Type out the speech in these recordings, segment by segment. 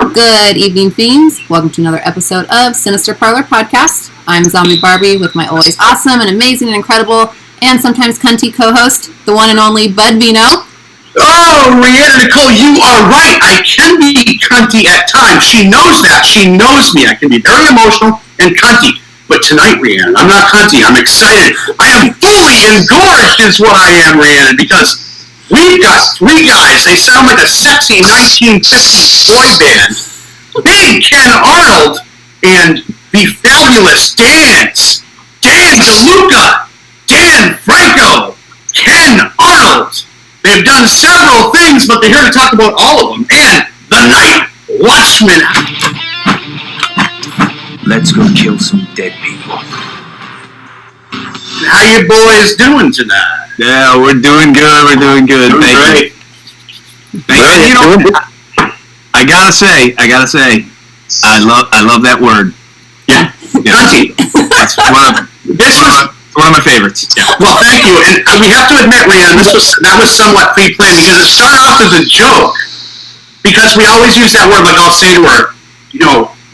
Well, good evening, fiends. Welcome to another episode of Sinister Parlor Podcast. I'm Zombie Barbie with my always awesome and amazing and incredible and sometimes cunty co-host, the one and only Bud Vino. Oh, Rhiannon Nicole, you are right. I can be cunty at times. She knows that. She knows me. I can be very emotional and cunty. But tonight, Rhiannon, I'm not cunty. I'm excited. I am fully engorged is what I am, Rhiannon, because we've got three guys. They sound like a sexy 1950s boy band. Big Ken Arnold and the fabulous Dan DeLuca, Dan Franko, Ken Arnold. They've done several things, but they're here to talk about all of them. And the Night Watchmen. Let's go kill some dead people. How you boys doing tonight? Yeah, we're doing good. We're doing good. Doing great. Thank you. I gotta say, I love that word. Yeah. Cunty. That's one of my favorites. Yeah. Well, thank you. And we have to admit, Rhiannon, that was somewhat pre-planned because it started off as a joke. Because we always use that word, like I'll say to her,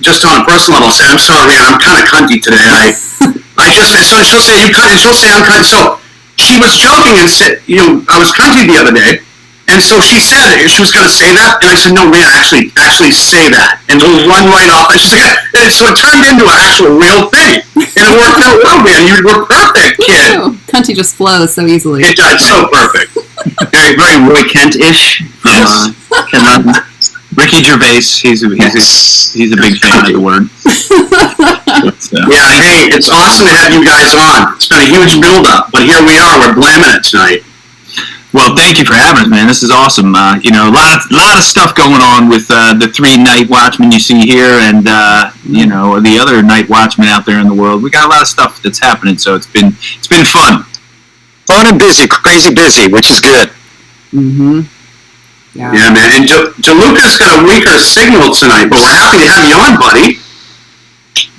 just on a personal level, I'll say, I'm sorry, Rhiannon, I'm kind of cunty today. So she'll say, you cunt, and she'll say, I'm cunty. So she was joking and said, I was cunty the other day. And so she said she was going to say that, and I said, no, man, actually say that. And it'll run right off. And she's like, and so it turned into an actual real thing. And it worked out well, man. You were perfect, kid. Ooh, cunty just flows so easily. It does, so perfect. Very, very Roy Kent-ish. Yes. Ricky Gervais, he's a big fan of the word. Yeah, hey, it's awesome to have you guys on. It's been a huge build-up, but here we are. We're blamming it tonight. Well, thank you for having us, man. This is awesome. A lot of stuff going on with the three Night Watchmen you see here, and the other Night Watchmen out there in the world. We got a lot of stuff that's happening, so it's been fun. Fun and busy, crazy busy, which is good. Mm-hmm. Yeah, man. And DeLuca's got a weaker signal tonight, but we're happy to have you on, buddy.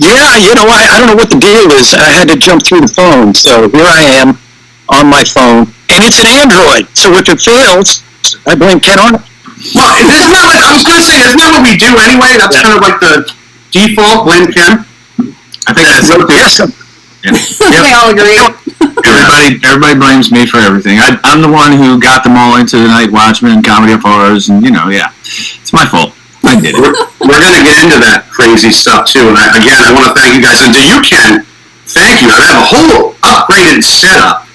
Yeah, I don't know what the deal is. I had to jump through the phone, so here I am on my phone. And it's an Android, so if it fails, I blame Ken Arnold. Well, I was going to say, isn't that what we do anyway? That's kind of like the default, blame Ken? I think that's it. Yes. They all agree. Everybody blames me for everything. I'm the one who got them all into the Night Watchmen and comedy of horrors, and it's my fault. I did it. We're going to get into that crazy stuff too. And I want to thank you guys. And to you, Ken, thank you. I have a whole upgraded setup.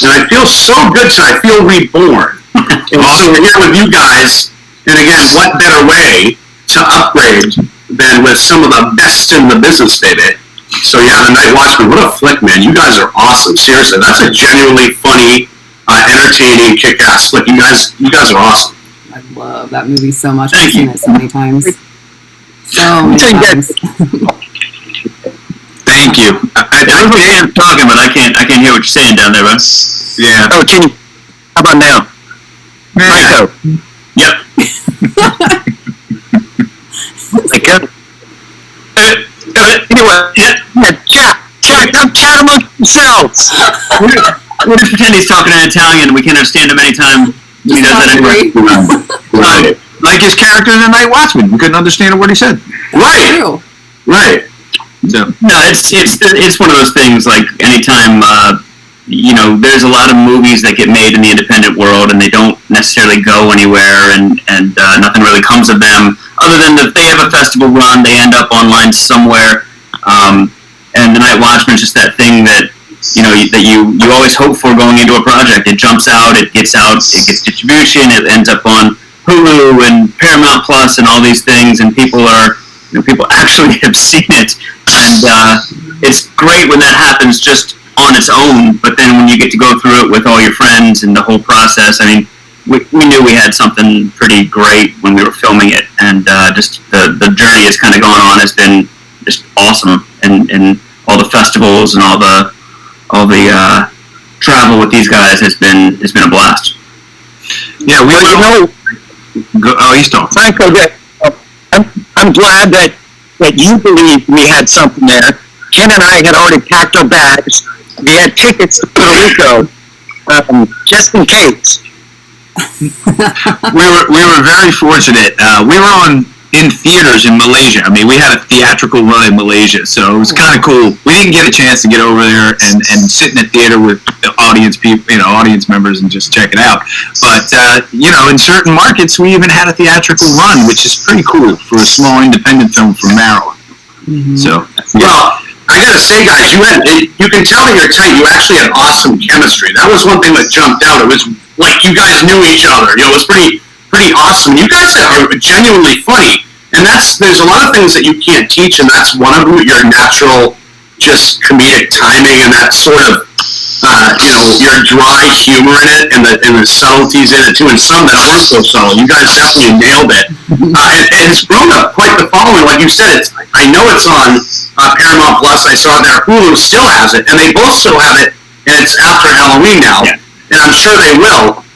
And I feel so good tonight. I feel reborn. And so we're here with you guys. And again, what better way to upgrade than with some of the best in the business, baby? So yeah, the Night Watchmen, what a flick, man. You guys are awesome. Seriously, that's a genuinely funny, entertaining, kick-ass flick. You guys are awesome. I love that movie so much. I've seen it so many times. So many times. Thank you. I am talking, but I can't hear what you're saying down there, bud. Yeah. Oh, can you? How about now? Franko. Yep. Anyway, chat among yourselves. We'll just pretend he's talking in Italian, and we can't understand him anytime he does that anyway. Like his character in The Night Watchmen, we couldn't understand a word he said. Right. So, no, it's one of those things. Like anytime there's a lot of movies that get made in the independent world, and they don't necessarily go anywhere, and nothing really comes of them. Other than if they have a festival run, they end up online somewhere. And The Night Watchmen is just that thing that that you always hope for going into a project. It jumps out, it gets distribution, it ends up on Hulu and Paramount Plus and all these things, and people actually have seen it. And it's great when that happens just on its own, but then when you get to go through it with all your friends and the whole process, I mean, we knew we had something pretty great when we were filming it, and just the journey has kind of gone on has been just awesome, and all the festivals and all the travel with these guys has been a blast. Yeah, he's talking. Franko, I'm glad that you believed we had something there. Ken and I had already packed our bags. We had tickets to Puerto Rico, just in case. we were very fortunate. We were on in theaters in Malaysia. I mean, we had a theatrical run in Malaysia, so it was kind of cool. We didn't get a chance to get over there and sit in a theater with the audience people, audience members, and just check it out. But in certain markets, we even had a theatrical run, which is pretty cool for a small independent film from Maryland. Mm-hmm. So, well, I gotta say, guys, you can tell that you're tight. You actually had awesome chemistry. That was one thing that jumped out. It was like you guys knew each other. It was pretty awesome. You guys are genuinely funny, and there's a lot of things that you can't teach, and that's one of them. Your natural, just comedic timing, and that sort of, your dry humor in it, and the subtleties in it too, and some that aren't so subtle. You guys definitely nailed it, and it's grown up quite the following. Like you said, I know it's on Paramount Plus. I saw it there. Hulu still has it, and they both still have it, and it's after Halloween now, and I'm sure they will.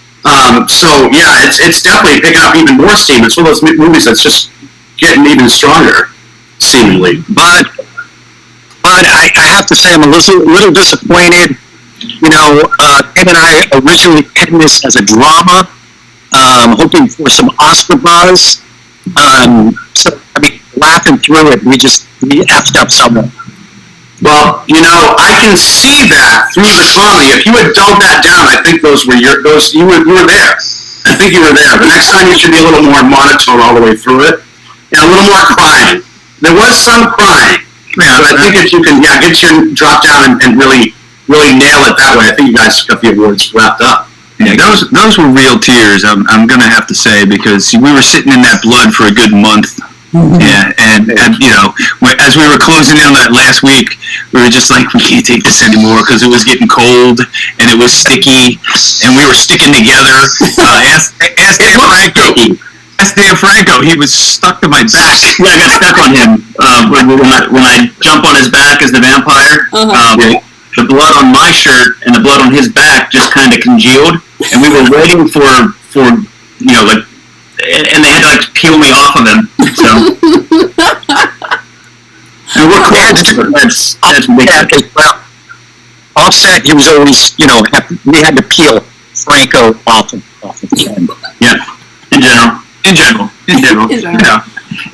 So yeah, it's definitely picking up even more steam. It's one of those movies that's just getting even stronger, seemingly. But I have to say I'm a little disappointed. Ken and I originally penned this as a drama, hoping for some Oscar buzz. Laughing through it, we effed up somewhere. Well, I can see that through the comedy. If you had dulled that down, I think you were there. I think you were there. The next time you should be a little more monotone all the way through it, and a little more crying. There was some crying, but I think if you can, get your drop down and really nail it that way, I think you guys got the awards wrapped up. Yeah, those were real tears. I'm gonna have to say, because we were sitting in that blood for a good month. Yeah, and as we were closing in on that last week, we were just like, we can't take this anymore because it was getting cold and it was sticky, and we were sticking together. Ask Dan Franko. Ask Dan Franko. He was stuck to my back. Yeah, I got stuck on him when I jump on his back as the vampire. The blood on my shirt and the blood on his back just kind of congealed, and we were waiting for and they had to peel me off of him. So, and we're close. That's big. Well, offset, he was always, we had to peel Franco off of the end. Yeah, in general. Yeah.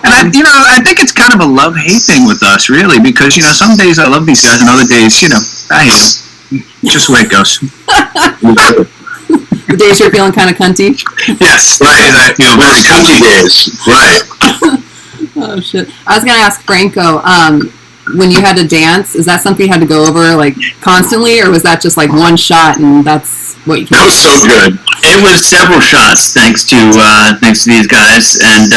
And I think it's kind of a love-hate thing with us, really, because some days I love these guys, and other days, I hate them. Just the way it goes. The days you're feeling kind of cunty? Yes. Right. I feel very cunty days. Right. Oh, shit. I was going to ask Franco, when you had to dance, is that something you had to go over, constantly, or was that just, one shot and that's what you That was so good. It was several shots, thanks to these guys, and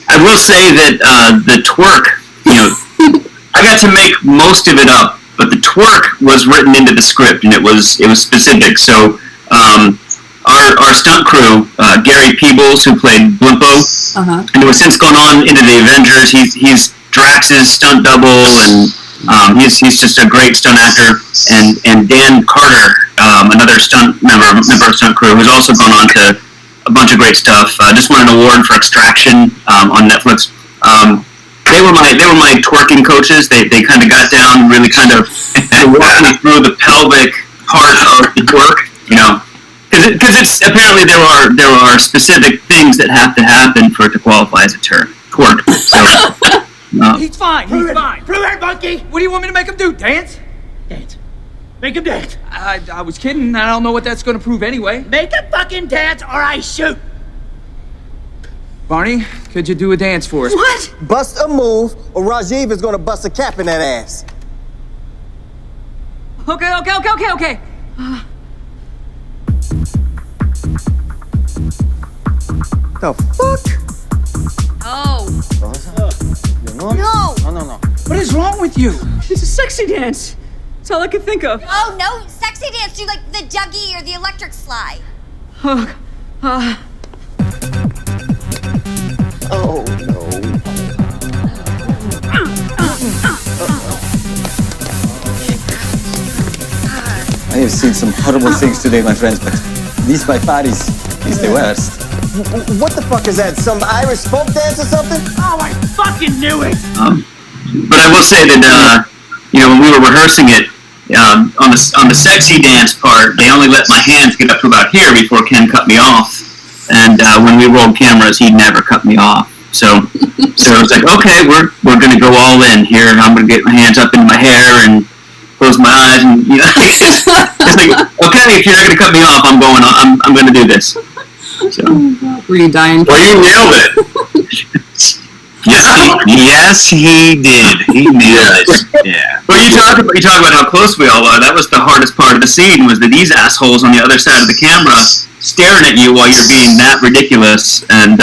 I will say that the twerk, I got to make most of it up, but the twerk was written into the script, and it was specific. So our stunt crew, Gary Peebles, who played Blimpo, and who has since gone on into the Avengers. He's Drax's stunt double, and he's just a great stunt actor. And Dan Carter, another stunt member of stunt crew, who's also gone on to a bunch of great stuff. Just won an award for Extraction on Netflix. They were my twerking coaches. They kind of got down and really kind of walked me through the pelvic part of the twerk. Because it's apparently there are specific things that have to happen for it to qualify as a twerk. So, He's fine. Prove it, monkey. What do you want me to make him do? Dance? Make him dance. I was kidding. I don't know what that's going to prove anyway. Make him fucking dance or I shoot. Barney, could you do a dance for us? What? Bust a move, or Rajiv is gonna bust a cap in that ass. Okay. The fuck? Oh. No. What is wrong with you? It's a sexy dance. That's all I can think of. Oh, no. Sexy dance. Do like the Dougie or the electric slide. Oh, no. I have seen some horrible things today, my friends, but these by far is the worst. What the fuck is that? Some Irish folk dance or something? Oh, I fucking knew it! but I will say that when we were rehearsing it on the sexy dance part, they only let my hands get up to about here before Ken cut me off. And when we rolled cameras, he never cut me off. So it's like, okay, we're going to go all in here. I'm going to get my hands up into my hair and close my eyes, and it's like, okay, if you're not going to cut me off, I'm going to do this. So. Were you dying? Well, you nailed it. Yes, he did. He nailed it. Yeah. Well, you talk about how close we all are. That was the hardest part of the scene, was that these assholes on the other side of the camera staring at you while you're being that ridiculous and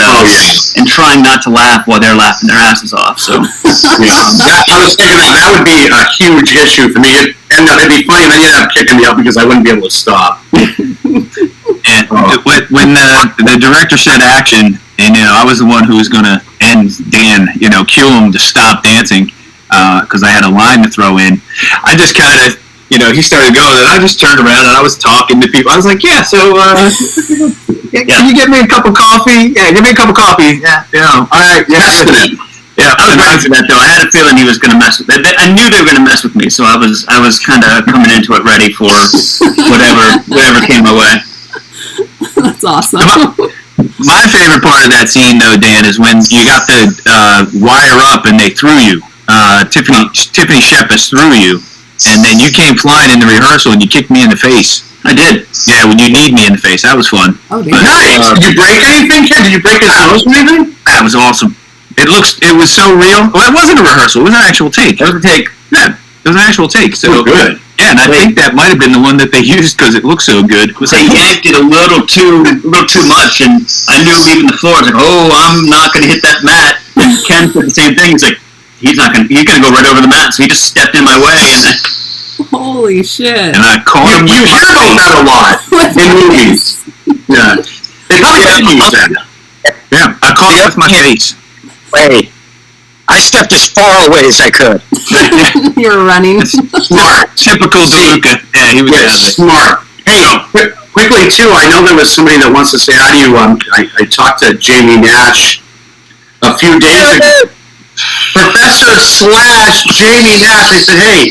trying not to laugh while they're laughing their asses off. So I was thinking that would be a huge issue for me. And it'd be funny, then you'd have kicking me out because I wouldn't be able to stop. And when the director said action, and I was the one who was going to end Dan, cue him to stop dancing because I had a line to throw in. I just kind of, he started going, and I just turned around and I was talking to people. I was like, yeah, so can you get me a cup of coffee? Yeah, give me a cup of coffee. Yeah, all right, yeah. Yeah, I was ready for that though. I had a feeling he was going to mess with it. I knew they were going to mess with me, so I was kind of coming into it ready for whatever came my way. That's awesome. My favorite part of that scene, though, Dan, is when you got the wire up and they threw you. Tiffany Shepis threw you, and then you came flying in the rehearsal and you kicked me in the face. I did. Yeah, when you kneed me in the face, that was fun. Oh, nice. Did you break anything, kid? Did you break his nose or anything? That was awesome. It was so real. Well, it wasn't a rehearsal. It was an actual take. It was a take. Yeah, it was an actual take. So good. Yeah, and I think that might have been the one that they used because it looked so good. They yanked it a little too much, and I knew leaving the floor. I was like, oh, I'm not going to hit that mat. And Ken said the same thing. He's like, he's going to go right over the mat. So he just stepped in my way, and then... Holy shit. And I caught him. You hear about that a lot in movies. Yeah. They probably did use that. Yeah, I caught him with my face. Wait. I stepped as far away as I could. You were running. Smart. Typical DeLuca. Yeah, he was smart. Hey, quickly, too, I know there was somebody that wants to say hi to you. I talked to Jaimie Nash a few days ago. Professor / Jaimie Nash. I said, hey,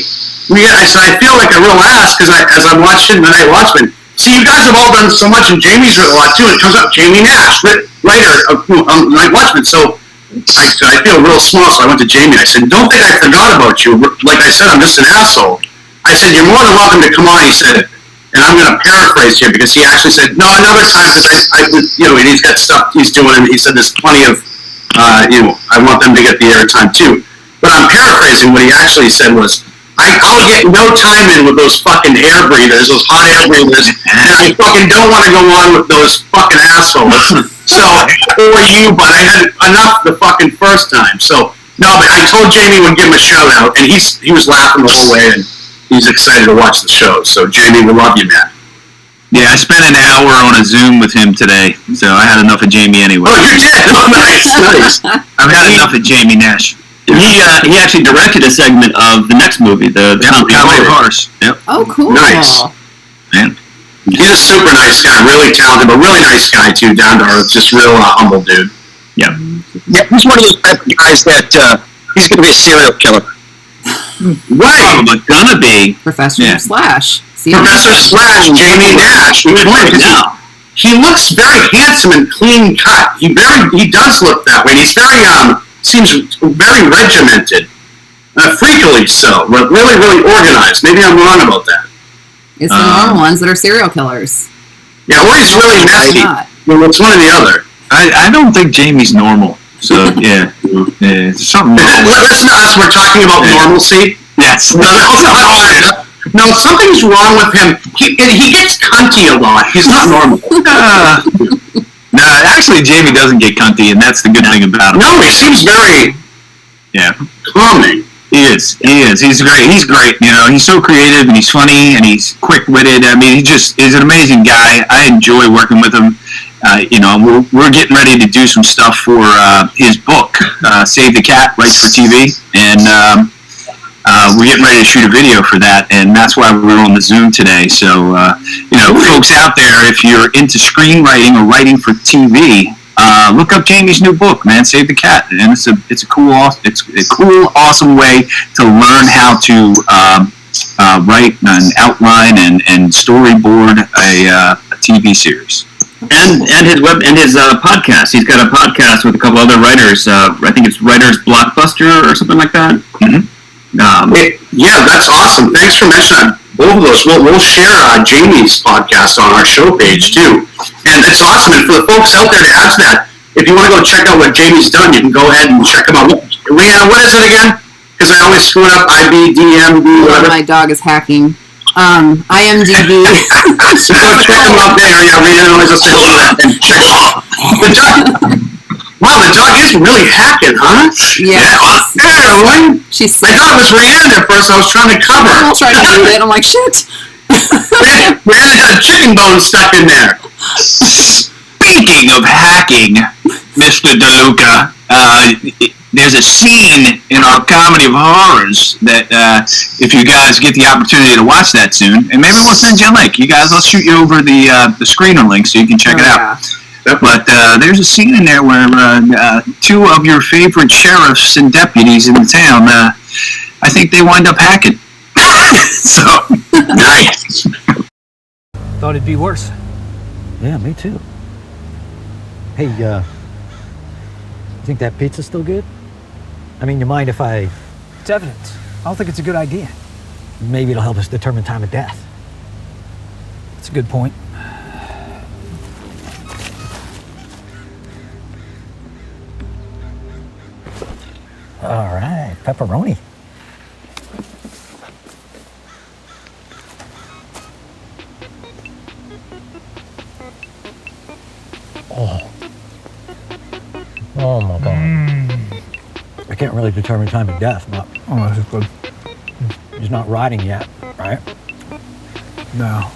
I feel like a real ass because as I'm watching the Night Watchmen. See, you guys have all done so much, and Jamie's written a lot, too. It comes up, Jaimie Nash, writer of Night Watchmen. So I feel real small, so I went to Jaimie. I said, don't think I forgot about you. Like I said, I'm just an asshole. I said, you're more than welcome to come on, he said. And I'm going to paraphrase here because he actually said, no, another time, because and he's got stuff he's doing, and he said there's plenty of, I want them to get the airtime too. But I'm paraphrasing. What he actually said was, I'll get no time in with those fucking air breathers, those hot air breathers, and I fucking don't want to go on with those fucking assholes. So, for you, but I had enough the fucking first time. So, no, but I told Jaimie we'd give him a shout out, and he was laughing the whole way, and he's excited to watch the show. So, Jaimie, we love you, man. Yeah, I spent an hour on a Zoom with him today, so I had enough of Jaimie anyway. Oh, you did? Oh, nice. I've had enough of Jaimie Nash. He actually directed a segment of the next movie, the Comedy of Horse. Yep. Oh, cool. Nice. Man. He's a super nice guy, really talented, but really nice guy, too, down to earth, just real humble dude. Yeah. Yeah, he's one of those guys that he's going to be a serial killer. Right. Probably gonna be. Professor / Professor / Jaimie Nash. He looks very handsome and clean cut. He does look that way. He's very, seems very regimented. Freakily so, but really, really organized. Maybe I'm wrong about that. It's the normal ones that are serial killers. Yeah, or he's really messy. Well, it's one or the other. I don't think Jamie's normal. So, yeah. Something wrong. Listen to us, we're talking about normalcy. Yes. No, something's wrong with him. He gets cunty a lot. He's not normal. No, actually, Jaimie doesn't get cunty, and that's the good thing about him. No, he seems very calming. He is. He's great. He's so creative, and he's funny, and he's quick-witted. I mean, he's an amazing guy. I enjoy working with him. We're getting ready to do some stuff for his book, Save the Cat, Writes for TV, and we're getting ready to shoot a video for that, and that's why we're on the Zoom today. So, folks out there, if you're into screenwriting or writing for TV, look up Jaimie's new book, man, Save the Cat, and it's a cool, awesome way to learn how to write and outline and storyboard a TV series. And his podcast. He's got a podcast with a couple other writers. I think it's Writers Blockbuster or something like that. Mm-hmm. Yeah, that's awesome. Thanks for mentioning both of those. We'll share Jamie's podcast on our show page too, and it's awesome. And for the folks out there to add to that, if you want to go check out what Jamie's done, you can go ahead and check him out. Rihanna, what is it again? Because I always screw it up. IBDMB. My dog is hacking. IMDb. So go check him out there. Yeah, Rihanna always has to go to that and check it out. The dog. Wow, the dog is really hacking, huh? Yeah. Really? She's I thought it was Rihanna at first. I was trying to cover. I was trying to read it. I'm like, shit. Rihanna had a chicken bone stuck in there. Speaking of hacking, Mr. DeLuca, there's a scene in our comedy of horrors that if you guys get the opportunity to watch that soon, and maybe we'll send you a link. You guys, I'll shoot you over the screener link so you can check it out. Yeah. But there's a scene in there where two of your favorite sheriffs and deputies in the town, I think they wind up hacking. So, nice. Thought it'd be worse. Yeah, me too. Hey, you think that pizza's still good? I mean, you mind if I... It's evidence. I don't think it's a good idea. Maybe it'll help us determine time of death. That's a good point. All right, pepperoni. Oh my God. I can't really determine time of death, but Oh, that's good. he's not rotting yet, right? No.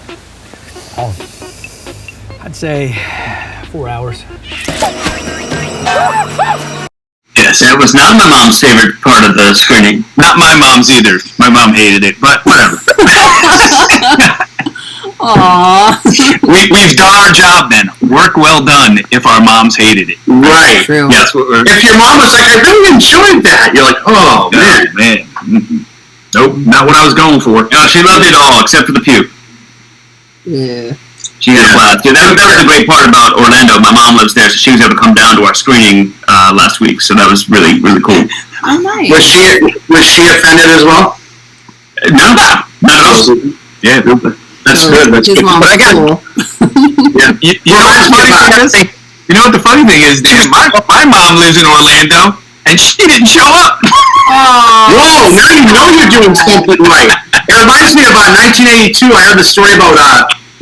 Oh, I'd say 4 hours. Yes, that was not my mom's favorite part of the screening. Not my mom's either. My mom hated it, but whatever. Aww. We've done our job then. Work well done if our moms hated it. Right. True. That's what we're... If your mom was like, I really enjoyed that, you're like, oh, man. man. Mm-hmm. Nope, not what I was going for. No, she loved it all except for the puke. Yeah. She had a blast. Yeah, that was the great part about Orlando. My mom lives there, so she was able to come down to our screening last week. So that was really, really cool. Oh, nice. Was she offended as well? No, not at all. Yeah, That's good. That's His good. mom's But I got- cool. Yeah. You know what's funny thing is? You know what the funny thing is, Dan? My mom lives in Orlando, and she didn't show up. Whoa, now you know you're doing something right. It reminds me of 1982. I heard the story about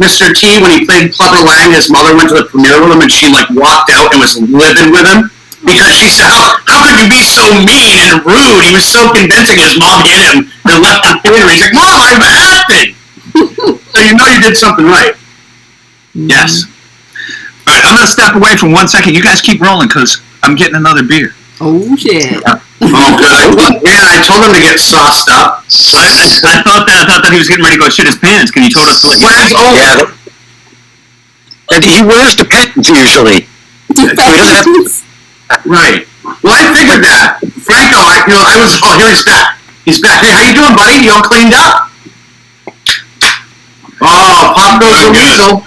Mr. T when he played Clubber Lang. His mother went to the premiere with him, and she like walked out and was living with him because she said, "How could you be so mean and rude?" He was so convincing. His mom hit him and left the theater. He's like, "Mom, I'm acting." So you know you did something right. Yes. All right, I'm going to step away for 1 second. You guys keep rolling because I'm getting another beer. Oh, shit. Oh, good. I told him to get sauced up. I thought that he was getting ready to go shit his pants because he told us to let you. When it's over. And he wears the pants usually. Right. Well, I figured that. Franko, I was, here he's back. He's back. Hey, how you doing, buddy? You all cleaned up? Oh, pop goes the weasel.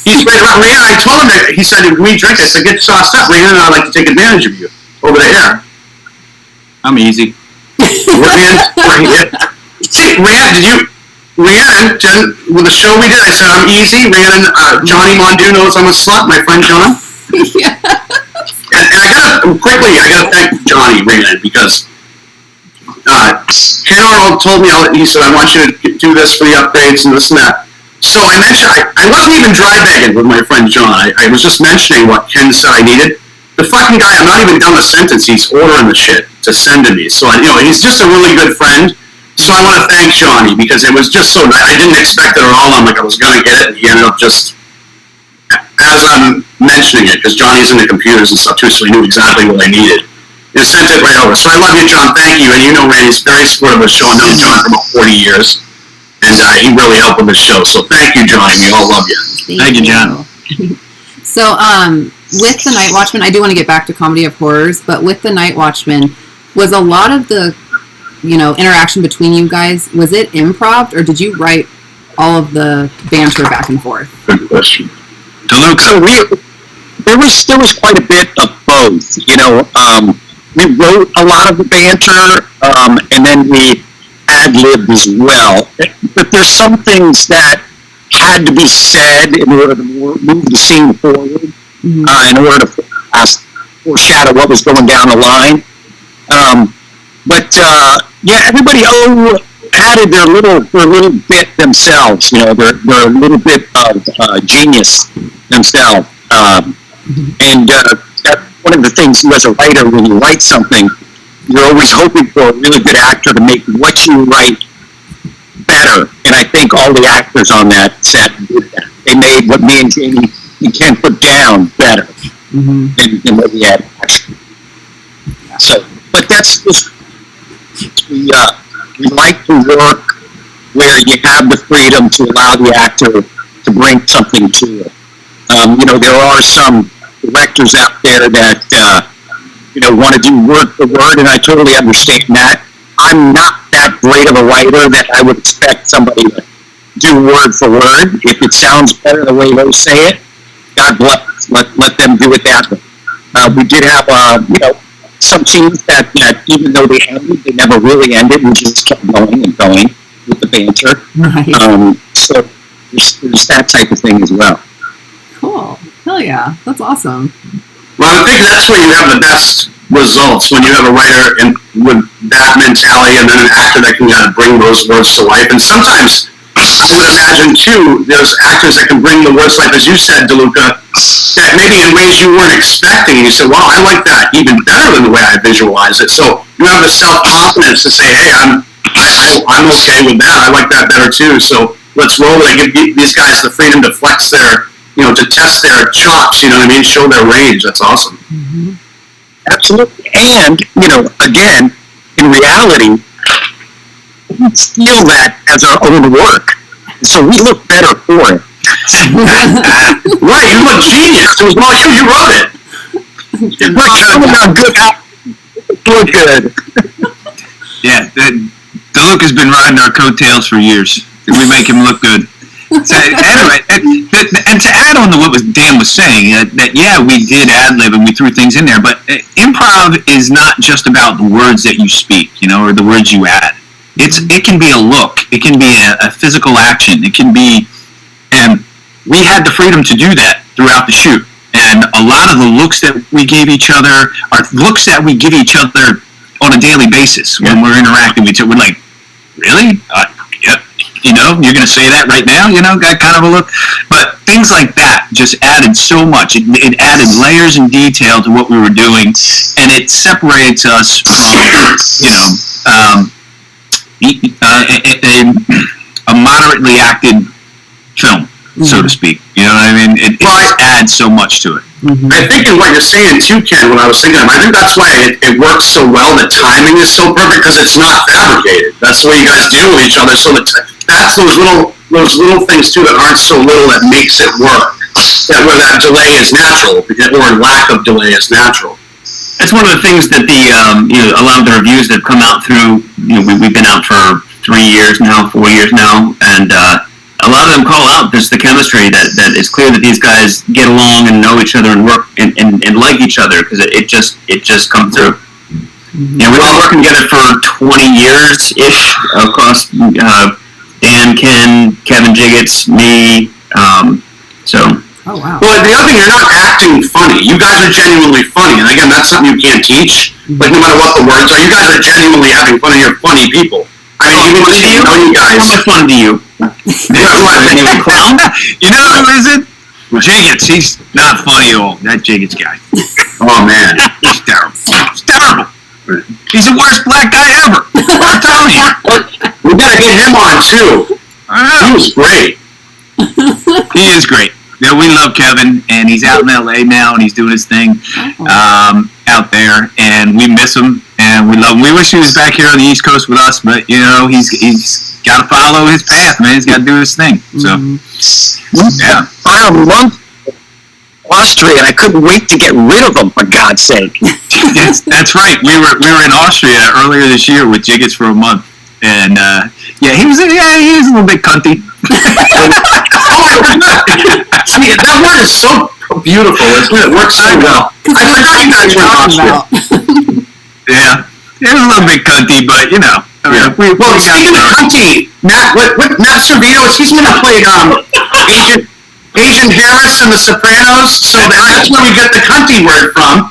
He's right around. Rihanna, I told him that. He said, when we drink, I said, get sauced up. Rihanna and I like to take advantage of you over there. I'm easy. See, Rihanna, with the show we did, I said, I'm easy. Rihanna, Johnny Mondu knows I'm a slut, my friend John. Yeah. And I gotta thank Johnny Rihanna because Arnold told me, he said, I want you to do this for the upgrades and this and that. So I mentioned, I wasn't even dry begging with my friend John. I was just mentioning what Ken said I needed. The fucking guy, I'm not even done a sentence, he's ordering the shit to send to me. So, he's just a really good friend. So I want to thank Johnny because it was just so nice. I didn't expect it at all. I'm like, I was going to get it. And he ended up just, as I'm mentioning it, because Johnny's into computers and stuff too, so he knew exactly what I needed. And sent it right over. So I love you, John. Thank you. And you know Randy's very supportive of the show. I've known John for about 40 years. And he really helped with the show. So thank you, Johnny. We all love you. Thank you, John. So, with the Night Watchmen, I do want to get back to comedy of horrors, but with the Night Watchmen, was a lot of the, interaction between you guys, was it improv, or did you write all of the banter back and forth? Good question. DeLuca. So there was quite a bit of both. You know, we wrote a lot of the banter, and then we ad-libbed as well. But there's some things that had to be said in order to move the scene forward, in order to foreshadow what was going down the line. Yeah, everybody added their little bit themselves. You know, their little bit of genius themselves. And that's one of the things as a writer, when you write something, you're always hoping for a really good actor to make what you write better. And I think all the actors on that set did that. They made what me and Jamie and Ken put down better than what we had actually. So, but that's just, we like to work where you have the freedom to allow the actor to bring something to it. You know, there are some directors out there that, want to do word for word, and I totally understand that. I'm not that great of a writer that I would expect somebody to do word for word. If it sounds better the way they say it, God bless. Let them do it that way. We did have, some scenes that even though they ended, they never really ended. We just kept going and going with the banter. Right. So there's that type of thing as well. Cool. Hell yeah. That's awesome. Well, I think that's where you have the best results, when you have a writer with that mentality and then an actor that can kind of bring those words to life. And sometimes, I would imagine, too, there's actors that can bring the words to life, as you said, DeLuca, that maybe in ways you weren't expecting. You said, well, I like that even better than the way I visualize it. So you have the self-confidence to say, hey, I'm okay with that. I like that better, too. So let's roll it and give these guys the freedom to flex their, to test their chops, you know what I mean? Show their range. That's awesome. Mm-hmm. Absolutely. And, again, in reality, we feel that as our own work. So we look better for it. Right, you look genius. It was all you. You wrote it. We're coming out good. Look good. Yeah, DeLuca's been riding our coattails for years. We make him look good. So, anyway, and to add on to what Dan was saying, that we did ad-lib and we threw things in there, but improv is not just about the words that you speak, or the words you add. It can be a look, it can be a physical action, it can be, and we had the freedom to do that throughout the shoot. And a lot of the looks that we gave each other are looks that we give each other on a daily basis when we're interacting with each other. We're like, really? You're going to say that right now? That kind of a look. But things like that just added so much. It added layers and detail to what we were doing, and it separates us from, a moderately acted film, so to speak. You know what I mean? It adds so much to it. Mm-hmm. I think in what you're saying too, Ken, when I was thinking of it, I think that's why it works so well. The timing is so perfect because it's not fabricated. That's the way you guys deal with each other. So that's those little things too that aren't so little that makes it work. Where that delay is natural, or lack of delay is natural. That's one of the things that a lot of the reviews that have come out through, we've been out for 4 years now, and a lot of them call out just the chemistry that it's clear that these guys get along and know each other and work and like each other, because it just comes through. Mm-hmm. We've been working together for 20 years-ish across Dan, Ken, Kevin Jiggets, me, Oh, wow. Well, the other thing, you're not acting funny. You guys are genuinely funny. And again, that's something you can't teach. Like, no matter what the words are, you guys are genuinely having fun, and you're funny people. I mean, even just you know you guys. What's fun to you? Clown? You know who is it? Jiggets. He's not funny at all. That Jiggets guy. Oh, man. He's terrible. He's terrible. He's the worst black guy ever. I'm telling you. We gotta get him on, too. He was great. He is great. Yeah, we love Kevin, and he's out in LA now, and he's doing his thing out there, and we miss him, and we love him. We wish he was back here on the East Coast with us, but he's got to follow his path, man. He's got to do his thing. So, yeah. I love Austria, and I couldn't wait to get rid of him, for God's sake. That's right. We were in Austria earlier this year with Jiggets for a month. And he was a little bit cunty. See, that word is so beautiful, isn't it? It works so well. I forgot you guys were in Austria. Yeah, it was a little bit cunty, but you know. Well, speaking of cunty, Matt Servito, he's going to play Asian Harris in The Sopranos, so that's where we get the cunty word from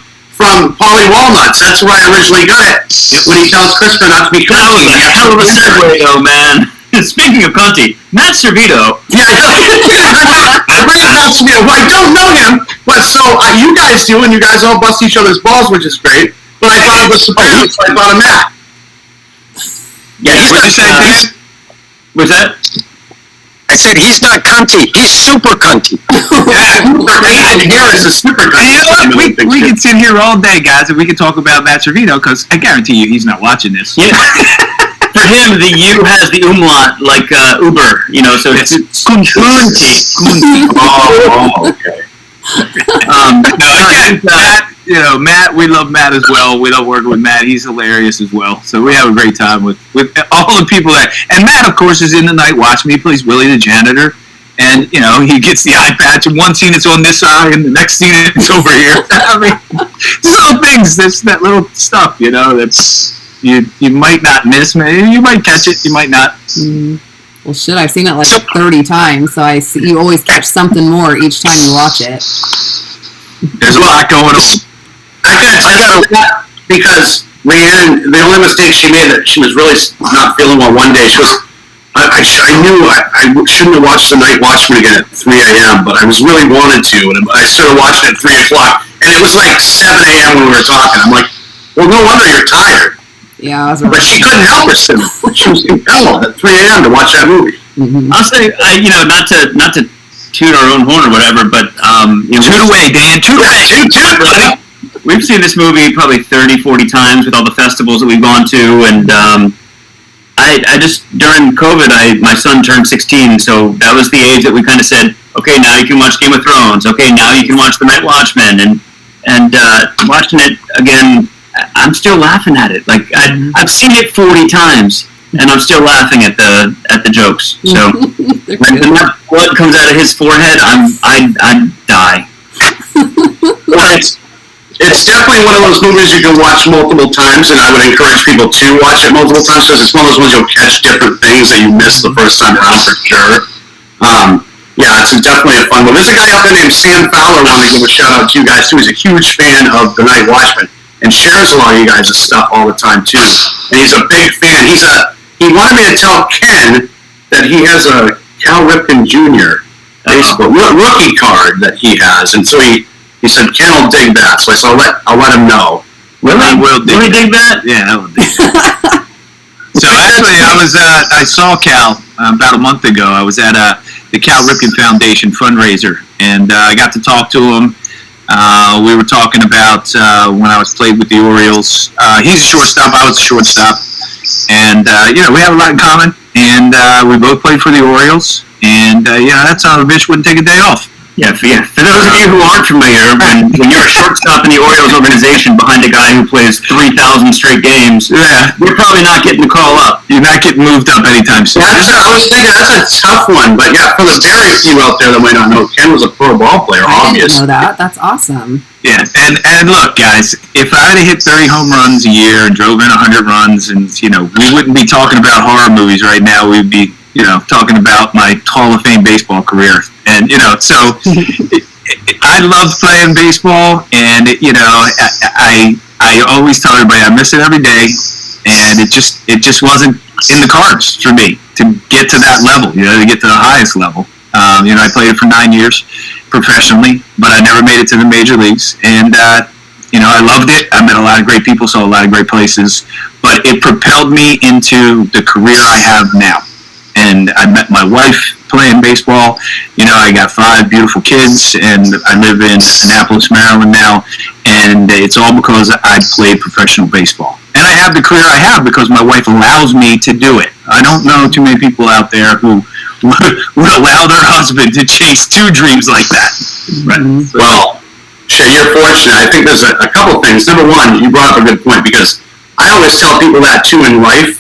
Paulie Walnuts. That's where I originally got it. When he tells Crispin not to be cunty. That was a hell of a segue, though, man. Speaking of cunty, Matt Servito. Yeah, I bring up Matt Servito. Well, I don't know him, but so you guys do, and you guys all bust each other's balls, which is great. But I thought of The Sopranos, so I thought of Matt. Yeah, what you say? Was that? I said he's not cunty. He's super cunty. Asian Harris is super cunty. And you know, we can sit here all day, guys, and we can talk about Matt Servito, because I guarantee you he's not watching this. Yeah. For him, the U has the umlaut, like Uber, you know, so it's Kunti. Oh, okay. Matt, we love Matt as well. We love working with Matt. He's hilarious as well. So we have a great time with all the people and Matt, of course, is in the Night Watchmen. He plays Willie the janitor. And, you know, he gets the eye patch, and one scene it's on this side, and the next scene it's over here. I mean, just little things, that little stuff, you know, that's... You might not miss, maybe you might catch it, you might not. Well, shit, I've seen it like 30 times, so you always catch something more each time you watch it. There's a lot going on. I gotta that because Leanne, the only mistake she made, that she was really not feeling well one day. She was, I knew I shouldn't have watched The Night Watchmen again at 3 a.m., but I was really wanted to, and I started watching at 3 o'clock, and it was like 7 a.m. when we were talking. I'm like, well, no wonder you're tired. Yeah, but she couldn't help herself. She was compelled at 3 a.m. to watch that movie. Mm-hmm. I'll say, not to toot our own horn or whatever, but toot away, Dan. Toot away. Toot, buddy. We've seen this movie probably 30, 40 times with all the festivals that we've gone to, and I just during COVID, my son turned 16, so that was the age that we kind of said, okay, now you can watch Game of Thrones. Okay, now you can watch The Night Watchmen, and watching it again. I'm still laughing at it. Like I've seen it 40 times, and I'm still laughing at the jokes. So when that blood comes out of his forehead, I die. Well, it's definitely one of those movies you can watch multiple times, and I would encourage people to watch it multiple times because it's one of those ones you'll catch different things that you missed the first time around for sure. Yeah, it's definitely a fun one. There's a guy out there named Sam Fowler. I want to give a shout out to you guys too. He's a huge fan of The Night Watchmen and shares a lot of you guys' stuff all the time too. And he's a big fan. He wanted me to tell Ken that he has a Cal Ripken Jr. baseball rookie card that he has, and so he said Ken will dig that. So I said I'll let him know. Really? Will he dig that? Yeah, I will dig that. So actually, I saw Cal about a month ago. I was at the Cal Ripken Foundation fundraiser, and I got to talk to him. We were talking about when I was played with the Orioles. He's a shortstop. I was a shortstop. And, we have a lot in common. And we both played for the Orioles. And, that's how a bitch wouldn't take a day off. Yeah. For those of you who aren't familiar, when you're a shortstop in the Orioles organization behind a guy who plays 3,000 straight games, you're probably not getting the call up. You're not getting moved up anytime soon. I was thinking that's a tough one, but yeah, for the very few out there that might not know, Ken was a pro ball player, obviously. I didn't know that. That's awesome. Yeah, and look, guys, if I had hit 30 home runs a year and drove in 100 runs, and we wouldn't be talking about horror movies right now. We'd be talking about my Hall of Fame baseball career. And, so I loved playing baseball, and, I always tell everybody I miss it every day, and it just wasn't in the cards for me to get to that level, to get to the highest level. I played it for 9 years professionally, but I never made it to the major leagues. And, I loved it. I met a lot of great people, saw a lot of great places, but it propelled me into the career I have now. And I met my wife playing baseball. I got 5 beautiful kids, and I live in Annapolis, Maryland now, and it's all because I played professional baseball. And I have the career I have because my wife allows me to do it. I don't know too many people out there who would allow their husband to chase 2 dreams like that. Right. Well, Shay, you're fortunate. I think there's a couple things. Number one, you brought up a good point, because I always tell people that too in life.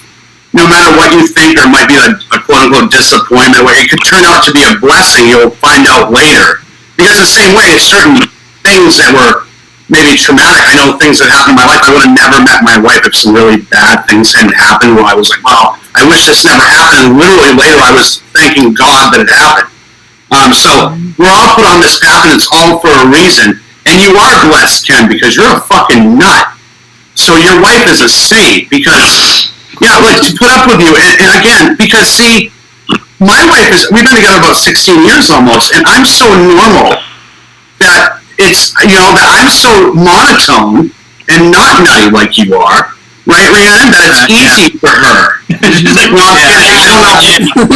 no matter what you think there might be a quote-unquote disappointment, where it could turn out to be a blessing, you'll find out later. Because the same way, certain things that were maybe traumatic, I know things that happened in my life, I would have never met my wife if some really bad things hadn't happened, where I was like, wow, I wish this never happened. And literally later I was thanking God that it happened. So we're all put on this path, and it's all for a reason. And you are blessed, Ken, because you're a fucking nut. So your wife is a saint, because, yeah, like, to put up with you. And again, because, see, my wife we've been together about 16 years almost, and I'm so normal that it's, that I'm so monotone and not nutty like you are, right, Rhiannon, that it's easy for her. She's like, well, So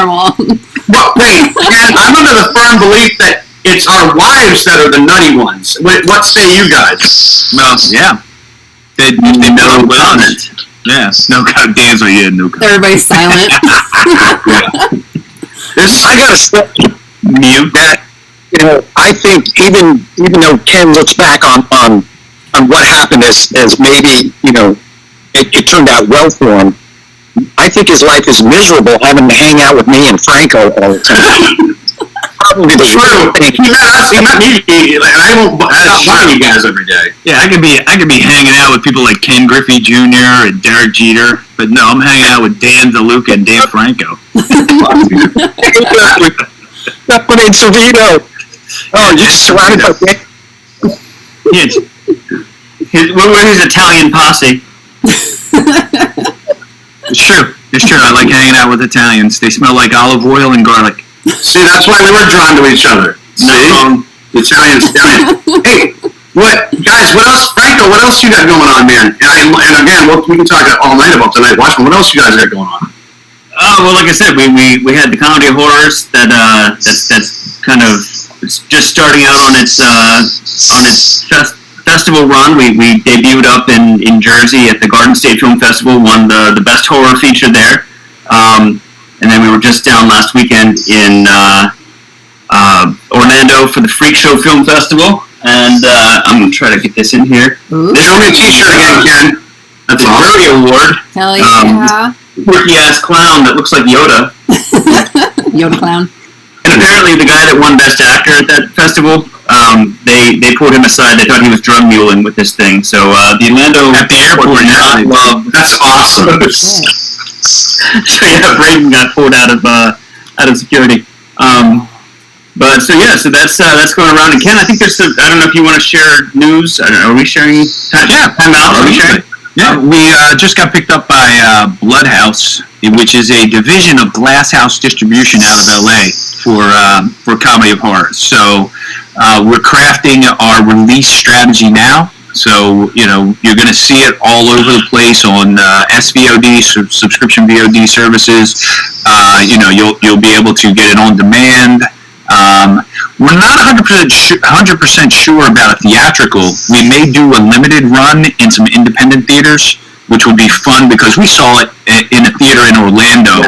normal. But wait, and I'm under the firm belief that it's our wives that are the nutty ones. What say you guys? Well, yeah. They know well on it. Yeah. No goddamns are you, no. Everybody's silent. I gotta say, mute that, I think even though Ken looks back on what happened as maybe, it turned out well for him, I think his life is miserable having to hang out with me and Franko all the time. Probably the True. He met me, and I won't stop buying you guys every day. Yeah, I could be hanging out with people like Ken Griffey Jr. and Derek Jeter, but no, I'm hanging out with Dan DeLuca and Dan Franko. Stephanie Savino. Oh, you're surrounded by Dan. We're his Italian posse. It's true. I like hanging out with Italians. They smell like olive oil and garlic. See, that's why we were drawn to each other. See? Italian. Hey, guys, what else? Franko, what else you got going on, man? And again, we can talk all night about the Night Watchmen. What else you guys got going on? Well, like I said, we had the Comedy of Horrors that's kind of just starting out on its festival run. We debuted up in Jersey at the Garden State Film Festival, won the best horror feature there. And then we were just down last weekend in Orlando for the Freak Show Film Festival. And I'm going to try to get this in here. Show me a t-shirt again, Ken. That's a Rarity Award. Hell yeah. Quirky-ass clown that looks like Yoda. Yoda clown. And apparently the guy that won Best Actor at that festival, they pulled him aside. They thought he was drug muling with this thing. So the Orlando at the airport not love. That's awesome. So yeah, Braden got pulled out of security. But so that's going around. And Ken, I think there's I don't know if you want to share news. I don't know. Are we sharing? Time out. Are we sharing? Yeah, we just got picked up by Bloodhouse, which is a division of Glass House Distribution out of LA for Comedy of Horrors. So we're crafting our release strategy now. So you're going to see it all over the place on SVOD, subscription VOD services. You'll be able to get it on demand. We're not 100% sure about a theatrical. We may do a limited run in some independent theaters, which would be fun because we saw it in a theater in Orlando,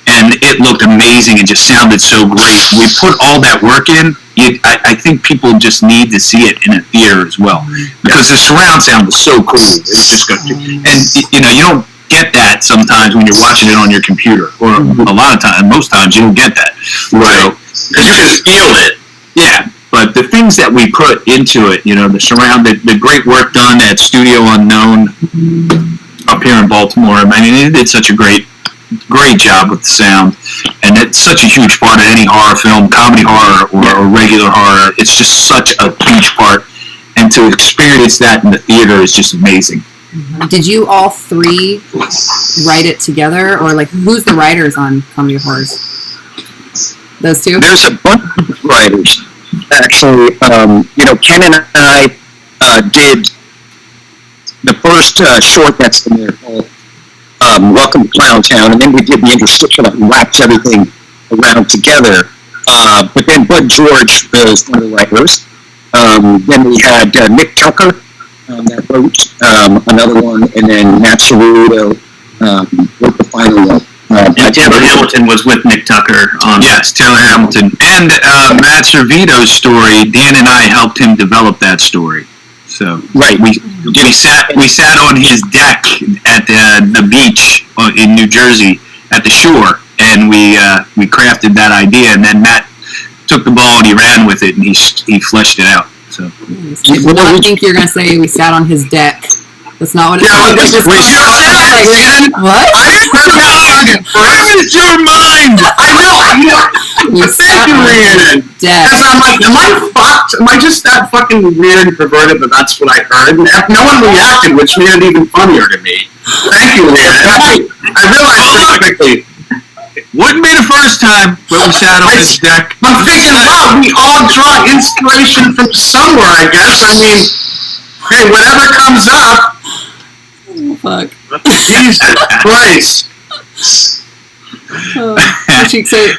and it looked amazing and just sounded so great. We put all that work in. I think people just need to see it in a theater as well because the surround sound was so cool. It's just good. And you don't get that sometimes when you're watching it on your computer, or a lot of times, most times you don't get that. Right. Because you can feel it. Yeah, but the things that we put into it, the surround, the great work done at Studio Unknown up here in Baltimore. I mean, it did such a great job with the sound, and it's such a huge part of any horror film, comedy horror or regular horror. It's just such a huge part, and to experience that in the theater is just amazing. Did you all three write it together, or who's the writers on Comedy of Horrors? Those two? There's a bunch of writers, actually. Ken and I did the first short that's in there called Welcome to Clowntown, and then we did the interstitial and wrapped everything around together. But then Bud George was one of the writers. Then we had Nick Tucker that wrote another one, and then Matt Cerruto wrote the final one. Taylor Hamilton was with Nick Tucker on. Yes, Taylor Hamilton. And Matt Cervito's story, Dan and I helped him develop that story. So we sat on his deck at the beach in New Jersey at the shore, and we crafted that idea, and then Matt took the ball and he ran with it, and he fleshed it out. So I think you're gonna say we sat on his deck. That's not what it is. What? Where is your mind? I know. Thank you, Rhiannon. Because I'm like, am I fucked? Am I just that fucking weird and perverted that that's what I heard? And no one reacted, which made it even funnier to me. Thank you, Rhiannon. I realized pretty quickly. Wouldn't be the first time when we sat on his deck. I'm thinking, well, we all draw inspiration from somewhere, I guess. I mean, hey, whatever comes up. Oh, fuck. Jesus Christ. What you say?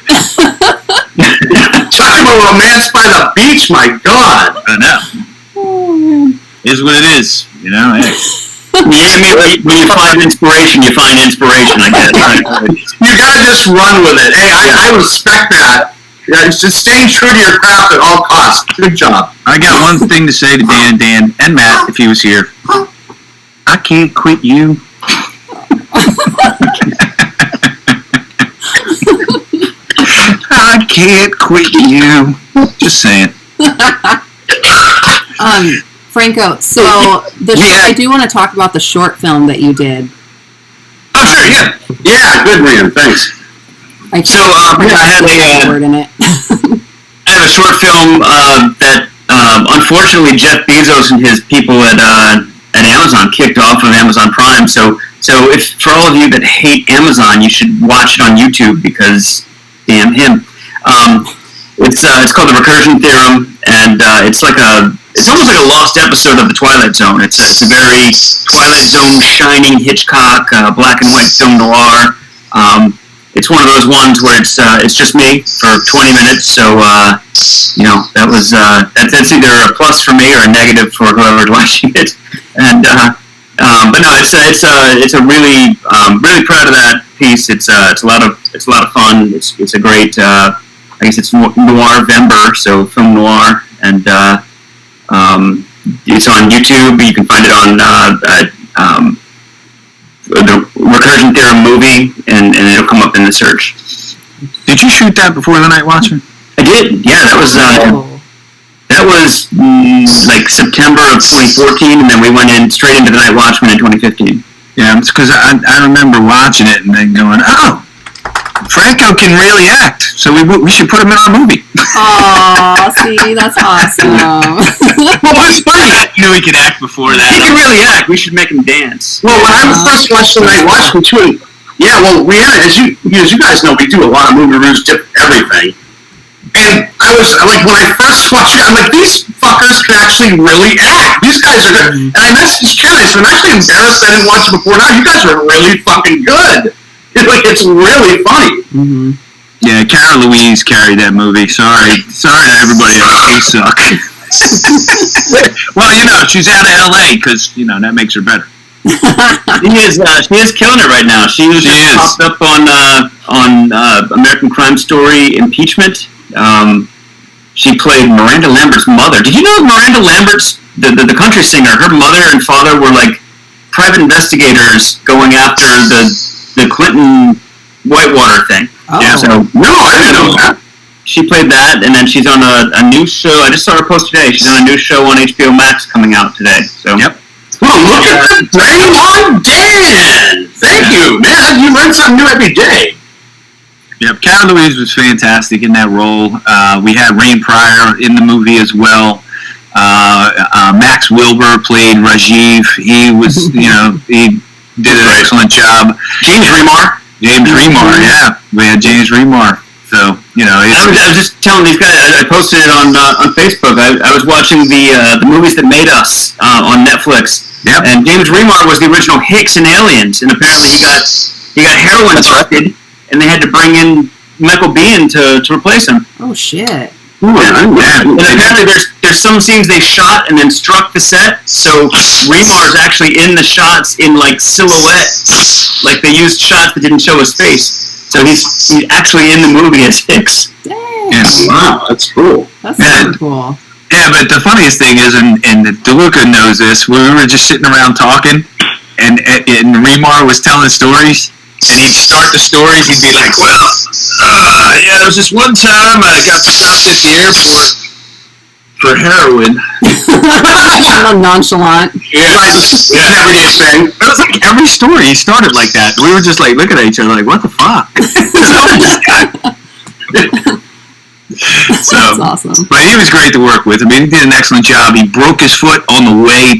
Talk about romance by the beach, my God. I know. Oh, man. Is what it is, you know. Hey. When you find inspiration, you find inspiration, I guess. You gotta just run with it. Hey, I respect that. Yeah, it's just staying true to your craft at all costs. Good job. I got one thing to say to Dan, and Matt, if he was here. I can't quit you. I can't quit you. Just saying. Franko, so I do want to talk about the short film that you did. Oh, sure, yeah. Yeah, good, Rhiannon, thanks. I had a short film that unfortunately Jeff Bezos and his people at Amazon kicked off of Amazon Prime. So if for all of you that hate Amazon, you should watch it on YouTube because damn him. It's called the Recursion Theorem, and it's almost like a lost episode of the Twilight Zone. It's a very Twilight Zone shining Hitchcock black and white film noir. It's one of those ones where it's just me for 20 minutes. So that's either a plus for me or a negative for whoever's watching it. And but no, it's a really really proud of that piece. It's a lot of fun. It's a great I guess it's Noir-vember, so film noir, and it's on YouTube. You can find it on the Recursion Theorem movie, and it'll come up in the search. Did you shoot that before the Night Watchmen? I did. Yeah, that was like September of 2014, and then we went straight into the Night Watchmen in 2015. Yeah, it's because I remember watching it and then going, oh, Franko can really act, so we should put him in our movie. Aw, see, that's awesome. Well, it's funny. You know he could act before that. He can really act. We should make him dance. Well, when I first watched the Night Watchmen too, yeah, well, as you guys know, we do a lot of movie reviews, tip everything. And I was like, when I first watched it, I'm like, these fuckers can actually really act. These guys are good. And I messaged Ken, I said, I'm actually embarrassed I didn't watch it before now. You guys are really fucking good. It's really funny. Mm-hmm. Yeah, Cara Louise carried that movie. Sorry to everybody else. They suck. Well, she's out of LA because that makes her better. She is killing it right now. She popped up on American Crime Story Impeachment. She played Miranda Lambert's mother. Did you know Miranda Lambert's the country singer? Her mother and father were like private investigators going after the Clinton Whitewater thing. Oh. Yeah, so no, I didn't know that. She played that, and then she's on a new show. I just saw her post today. She's on a new show on HBO Max coming out today. So yep. Well, look at that brain on Dan. Thank you, man. You learn something new every day. Yep, Cara Louise was fantastic in that role. We had Rain Pryor in the movie as well. Max Wilbur played Rajiv. He was, he did an excellent job. James Remar, yeah. We had James Remar. So, I was just telling these guys, I posted it on Facebook. I was watching the movies that made us on Netflix. Yep. And James Remar was the original Hicks in Aliens, and apparently he got heroin busted, and they had to bring in Michael Biehn to replace him. Oh shit. Yeah. And apparently there's some scenes they shot and then struck the set, so Remar's actually in the shots in like silhouette, like they used shots that didn't show his face. So he's actually in the movie as Hicks. Dang. Yes. Wow, that's cool. That's super cool. Yeah, but the funniest thing is, and DeLuca knows this, we were just sitting around talking, and Remar was telling stories, and he'd start the stories, he'd be like, well, yeah, there was this one time I got stopped at the airport for heroin. Nonchalant. Yeah, it's an everyday thing. It was like every story he started like that. We were just like looking at each other like, what the fuck? So, that's awesome. But he was great to work with. I mean, he did an excellent job. He broke his foot on the way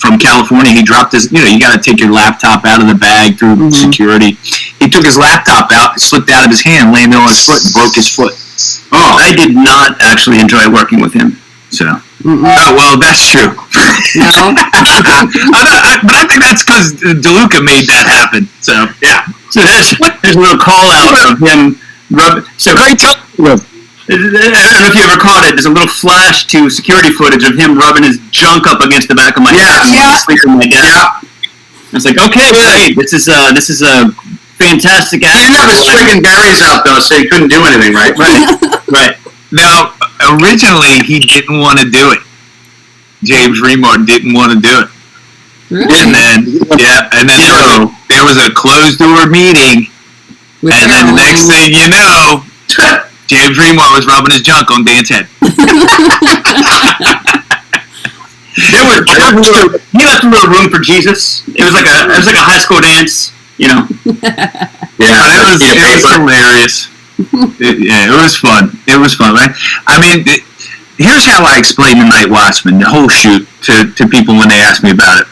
from California. He dropped his, you got to take your laptop out of the bag through security. He took his laptop out, it slipped out of his hand, landed on his foot, and broke his foot. Oh, I did not actually enjoy working with him. So, well, that's true. No. But I think that's because DeLuca made that happen. So, yeah. So there's a little call out of him. So Great time. I don't know if you ever caught it. There's a little flash to security footage of him rubbing his junk up against the back of my head. Yeah. Sleeping my desk. Yeah. It's like, okay, great. This is a fantastic act. He didn't have his freaking berries out though, so he couldn't do anything, right? Right. Now, originally, he didn't want to do it. James Remar didn't want to do it. Really? And then there was a closed-door meeting, and then the next thing you know, James Remar was rubbing his junk on Dan's head. He left a little room for Jesus. It was like a high school dance, Yeah, it was hilarious. It was fun. It was fun, right? I mean, here's how I explain the Night Watchmen, the whole shoot, to people when they ask me about it.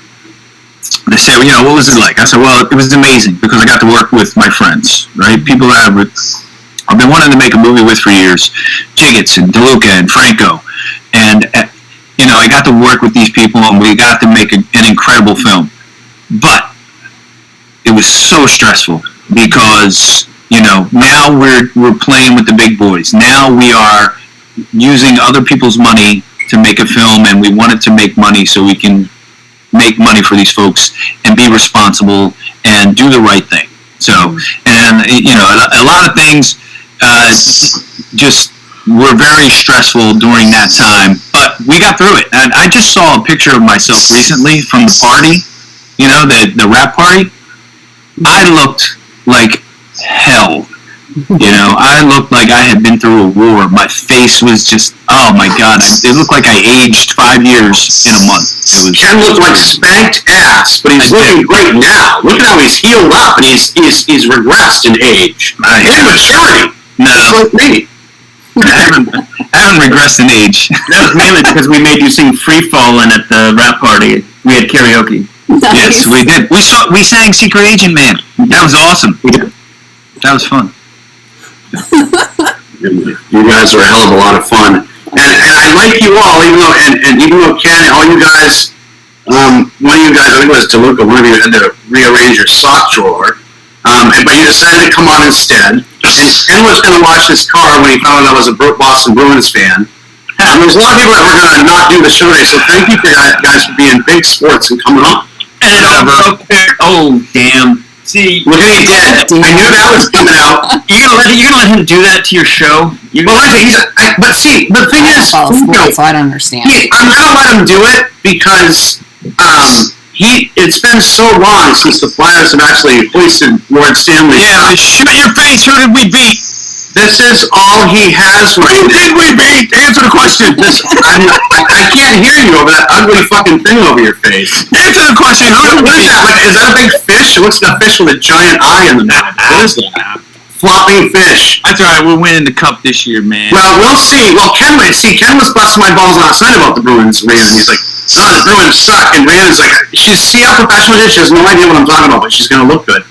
They say, what was it like? I said, well, it was amazing because I got to work with my friends, right? People that I've been wanting to make a movie with for years, Jiggets and DeLuca and Franko, and I got to work with these people and we got to make an incredible film. But it was so stressful because now we're playing with the big boys. Now we are using other people's money to make a film, and we want it to make money so we can make money for these folks and be responsible and do the right thing. So, and a lot of things just were very stressful during that time, but we got through it. And I just saw a picture of myself recently from the party, the rap party. I looked like hell. I looked like I had been through a war. My face was just, oh my God. It looked like I aged 5 years in a month. Ken looked like spanked ass, but he's looking great now. Look at how he's healed up and he's regressed in age. In maturity. No. Just like me. I haven't regressed in age. That was mainly because we made you sing Free Fallin' at the rap party. We had karaoke. Yes, we did. We sang Secret Agent Man. That was awesome. That was fun. You guys are a hell of a lot of fun. And I like you all, even though Ken, all you guys, one of you guys, I think it was DeLuca, one of you had to rearrange your sock drawer. But you decided to come on instead. And Ken was going to wash his car when he found out I was a Boston Bruins fan. There's a lot of people that were going to not do the show today, so thank you guys for being big sports and coming on. And oh damn! See, look at he dead. I knew that was coming out. You're gonna let him do that to your show? But see, the thing is, so I don't understand. I'm gonna let him do it because it's been so long since the Flyers have actually hoisted Lord Stanley. Yeah, shoot your face. Who did we beat? This is all he has right now. Who did we beat? Answer the question. I can't hear you over that ugly fucking thing over your face. Answer the question. What is that? Is that a big fish? It looks like a fish with a giant eye in the mouth. What is that? Flopping fish. That's all right. We're winning the cup this year, man. Well, we'll see. Well, Ken was busting my balls last night about the Bruins, man. He's like, the Bruins suck. And Rhiannon's like, see how professional it is? She has no idea what I'm talking about, but she's going to look good.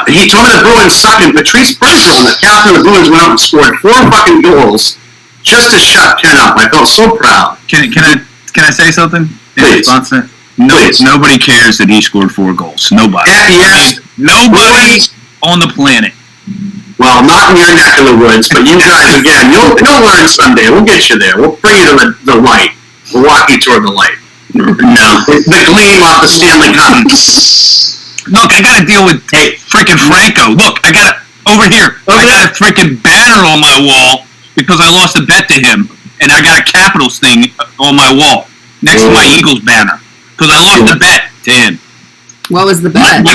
He told me the Bruins suck, and Patrice Bergeron, the captain of the Bruins, went out and scored 4 fucking goals just to shut Ken up. I felt so proud. Can I say something? Please. Nobody cares that he scored 4 goals. Nobody. Yes. Nobody on the planet. Well, not in your neck of the woods, but you guys, again, you'll learn someday. We'll get you there. We'll bring you to the light. We'll walk you toward the light. No. The gleam off the Stanley Cup. Look, I got to deal with freaking Franko. Look, over here. I got a freaking banner on my wall because I lost a bet to him. and I got a Capitals thing on my wall next to my Eagles banner because I lost the bet to him. What was the bet?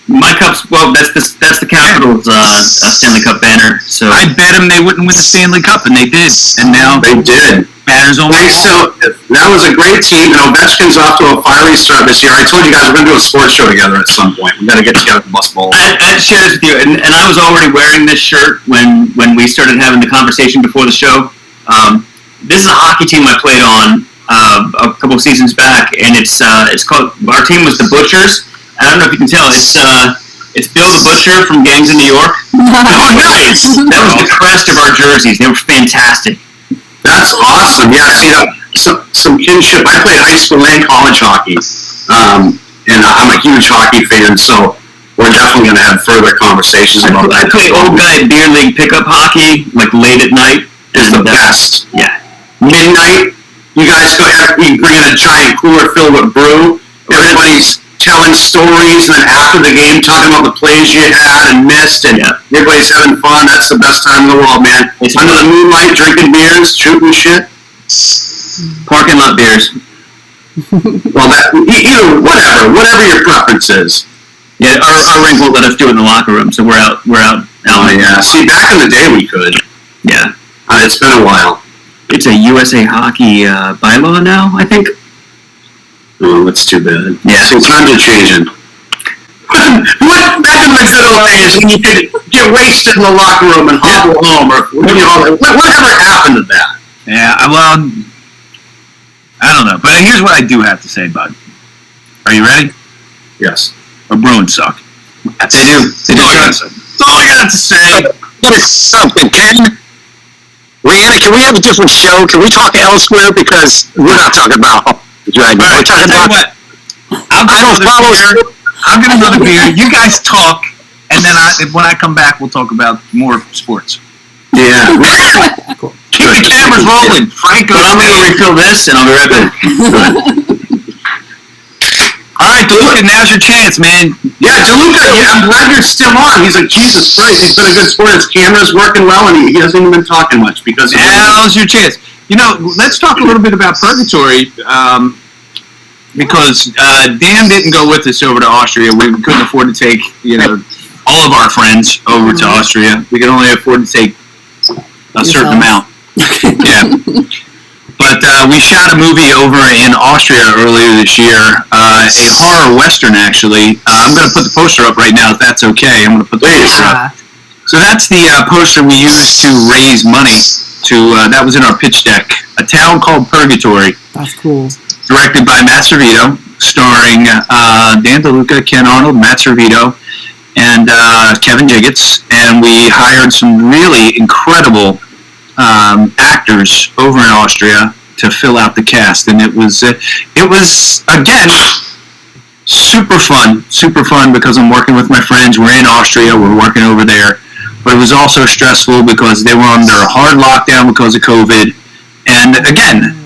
My Cubs. Well, that's the Capitals Stanley Cup banner. So I bet them they wouldn't win the Stanley Cup, and they did. And now they did. Banners on. So that was a great team, and Ovechkin's off to a fiery start this year. I told you guys we're going to do a sports show together at some point. We got to get together at the bus bowl. I share this with you, and I was already wearing this shirt when we started having the conversation before the show. This is a hockey team I played on a couple of seasons back, and it's called. Our team was the Butchers. I don't know if you can tell. It's Bill the Butcher from Gangs in New York. Oh, nice! That was the crest of our jerseys. They were fantastic. That's awesome. Yeah, see, some kinship. I played high school and college hockey, and I'm a huge hockey fan, so we're definitely going to have further conversations about that. I play old guy beer league pickup hockey, like late at night. Is the best. Yeah. Midnight, you guys we bring in a giant cooler filled with brew. Everybody's telling stories, and then after the game, talking about the plays you had and missed, and everybody's having fun. That's the best time in the world, man. Under the moonlight, drinking beers, shooting shit. Parking lot beers. Well, whatever your preference is. Yeah, our rink won't let us do it in the locker room, so we're out. Oh yeah. See, back in the day we could. Yeah. It's been a while. It's a USA Hockey bylaw now, I think. Oh, that's too bad. Yeah. So times are changing. What back in the good old days when you could get wasted in the locker room and hobble home, or whatever happened to that? Yeah, well, I don't know. But here's what I do have to say, bud. Are you ready? Yes. Our Bruins suck. They do. That's all I got to say. Something, Ken. Rihanna, can we have a different show? Can we talk elsewhere? Because we're not talking about Dragon. Right, we're talking about. What? I'll get another beer. You guys talk, and then when I come back, we'll talk about more sports. Yeah. Cool. Keep the cameras rolling, Franko. I'm going to refill this, and I'll be right back. All right, DeLuca, now's your chance, man. Yeah, DeLuca, I'm glad you're still on. He's like, Jesus Christ, he's been a good sport. His camera's working well, and he hasn't even been talking much because. Now's your chance. You know, let's talk a little bit about Purgatory, because Dan didn't go with us over to Austria. We couldn't afford to take, all of our friends over to Austria. We could only afford to take a certain amount. Yeah. But we shot a movie over in Austria earlier this year, a horror western, actually. I'm going to put the poster up right now, if that's okay. I'm going to put the poster up. So that's the poster we used to raise money that was in our pitch deck. A Town Called Purgatory. That's cool. Directed by Matt Servito, starring Dan DeLuca, Ken Arnold, Matt Servito, and Kevin Jiggets. And we hired some really incredible actors over in Austria to fill out the cast, and it was again super fun because I'm working with my friends. We're in Austria, we're working over there, but it was also stressful because they were under a hard lockdown because of COVID, and again,